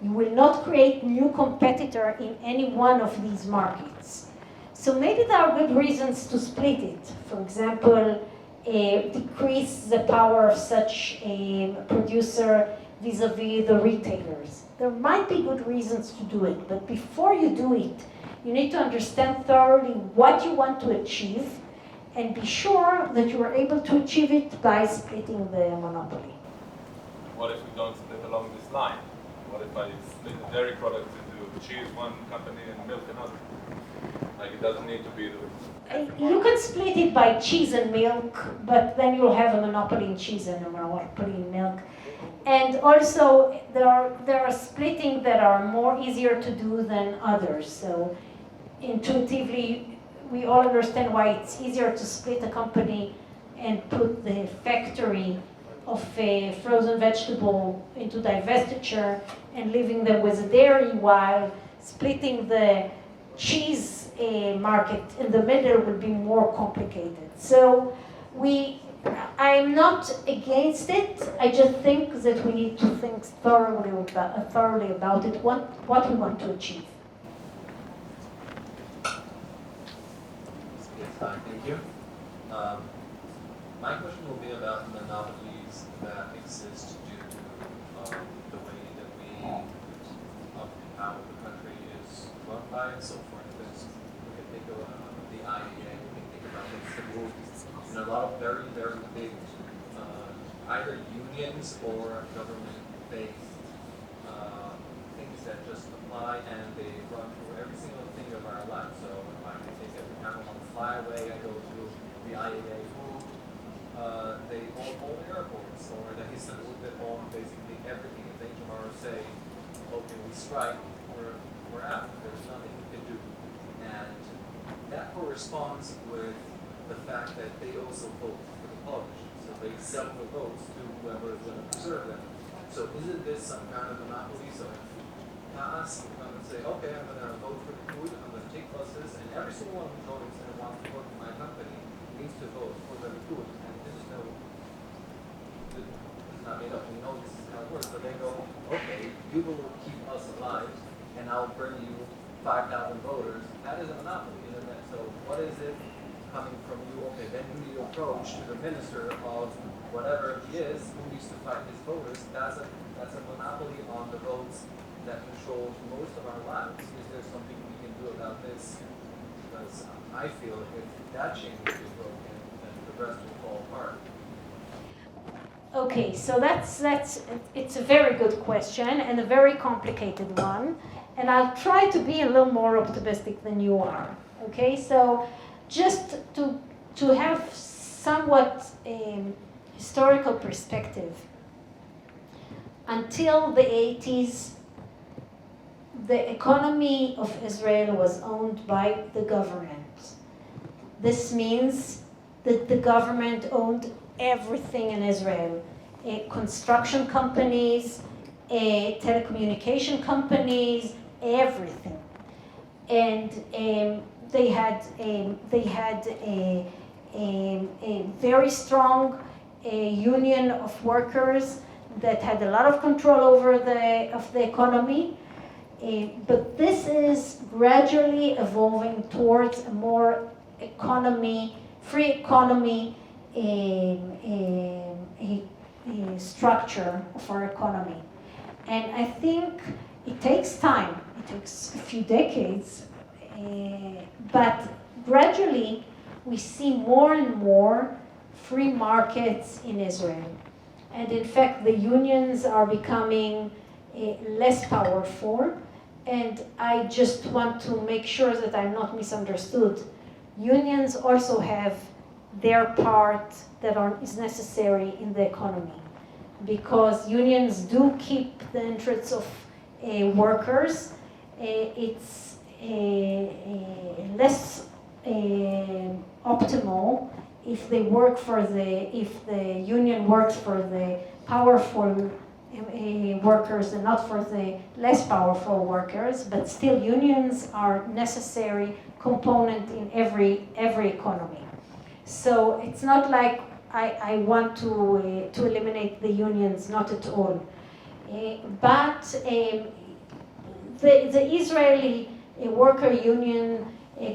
You will not create new competitor in any one of these markets. So maybe there are good reasons to split it. For example, decrease the power of such a producer vis-a-vis the retailers. There might be good reasons to do it, but before you do it, you need to understand thoroughly what you want to achieve and be sure that you are able to achieve it by splitting the monopoly. What if we don't split along this line? What if I split the dairy products into cheese one company and milk another? Like, it doesn't need to be You can split it by cheese and milk, but then you'll have a monopoly in cheese and a monopoly in milk. And also, there are splitting that are more easier to do than others. So intuitively, we all understand why it's easier to split a company and put the factory of a frozen vegetable into divestiture and leaving them with a dairy, while splitting the cheese market in the middle would be more complicated. So I'm not against it. I just think that we need to think thoroughly about it, what we want to achieve. Thank you. My question will be about monopolies that exist due to the way that how the country is run by. So, for instance, we can think of the IM in a lot of very, very big either unions or government-based things that just apply and they run through every single thing of our life. So if I take every time I want to fly away, I go to the IAA food. They own all the airports, or the Istanbul, they own basically everything. If they tomorrow say, okay, we strike, we're out. There's nothing we can do. And that corresponds with the fact that they also vote for the politicians. So they sell the votes to whoever is going to preserve them. So isn't this some kind of monopoly? So if Taas can come and say, okay, I'm going to vote for the food, I'm going to take buses, and every single one who votes and wants to work for my company needs to vote for the food. And this is not made up. We know this is how it works. But they go, okay, you will keep us alive, and I'll bring you 5,000 voters. That is a monopoly, isn't it? So what is it coming from you? Okay, then you approach to the minister of whatever he is, who needs to fight his voters. That's a monopoly on the votes that control most of our lives. Is there something we can do about this? Because I feel if that chain is broken, then the rest will fall apart. Okay, so it's a very good question and a very complicated one, and I'll try to be a little more optimistic than you are. Okay, so just to have somewhat historical perspective, until the 80s, the economy of Israel was owned by the government. This means that the government owned everything in Israel. Construction companies, telecommunication companies, everything. And they had a very strong union of workers that had a lot of control over the economy. But this is gradually evolving towards a more free economy structure of our economy. And I think it takes time. It takes a few decades. But gradually, we see more and more free markets in Israel. And in fact, the unions are becoming less powerful. And I just want to make sure that I'm not misunderstood. Unions also have their part that is necessary in the economy, because unions do keep the interests of workers. It's less optimal if the union works for the powerful workers and not for the less powerful workers, but still unions are necessary component in every economy. So it's not like I want to eliminate the unions, not at all. But the Israeli worker union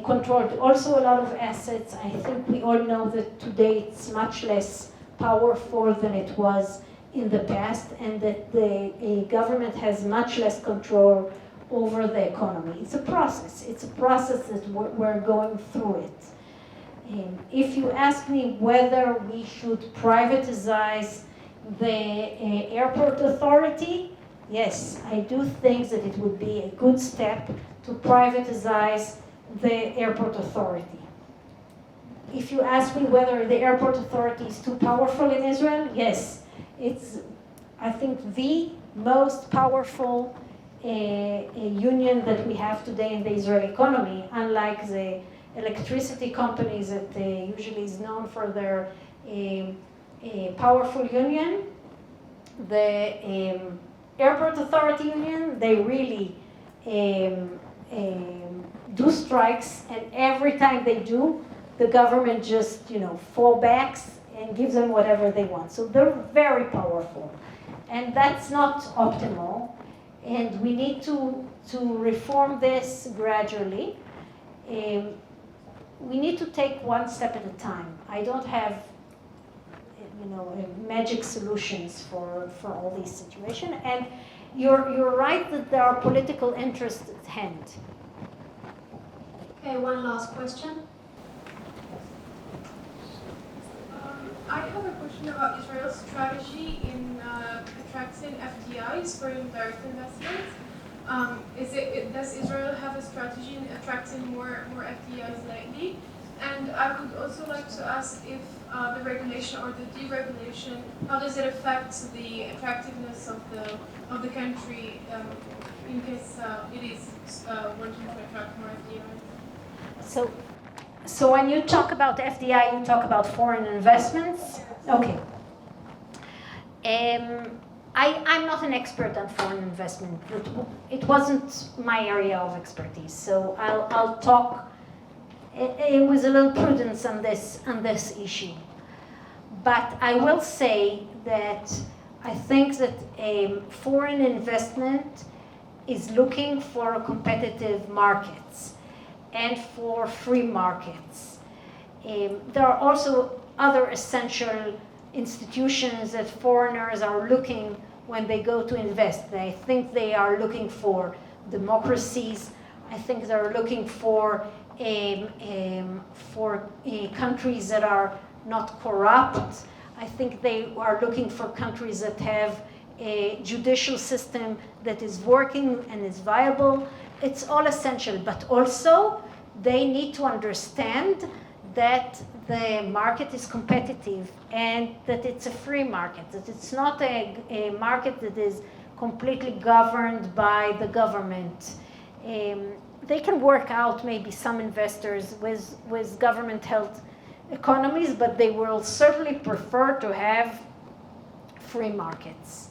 controlled also a lot of assets. I think we all know that today it's much less powerful than it was in the past, and that the government has much less control over the economy. It's a process. It's a process that we're going through it. If you ask me whether we should privatize the airport authority, yes, I do think that it would be a good step to privatize the airport authority. If you ask me whether the airport authority is too powerful in Israel, yes, it's, I think, the most powerful union that we have today in the Israeli economy, unlike the electricity companies that usually is known for their powerful union. The airport authority union, they really do strikes, and every time they do, the government just, fall backs and gives them whatever they want. So they're very powerful, and that's not optimal. And we need to reform this gradually. We need to take one step at a time. I don't have, magic solutions for all these situations. And you're right that there are political interests at hand. Okay, one last question. question about Israel's strategy in attracting FDIs, foreign direct investments. Does Israel have a strategy in attracting more FDIs lately? And I would also like to ask if the regulation or the deregulation, how does it affect the attractiveness of the country in case it is working to attract more FDIs? So when you talk about FDI, you talk about foreign investments? Okay. I'm not an expert on foreign investment. It wasn't my area of expertise, so I'll talk with a little prudence on this issue. But I will say that I think that foreign investment is looking for competitive markets and for free markets. There are also other essential institutions that foreigners are looking when they go to invest. I think they are looking for democracies. I think they're looking for countries that are not corrupt. I think they are looking for countries that have a judicial system that is working and is viable. It's all essential, but also they need to understand that the market is competitive and that it's a free market, that it's not a market that is completely governed by the government. They can work out maybe some investors with government-held economies, but they will certainly prefer to have free markets.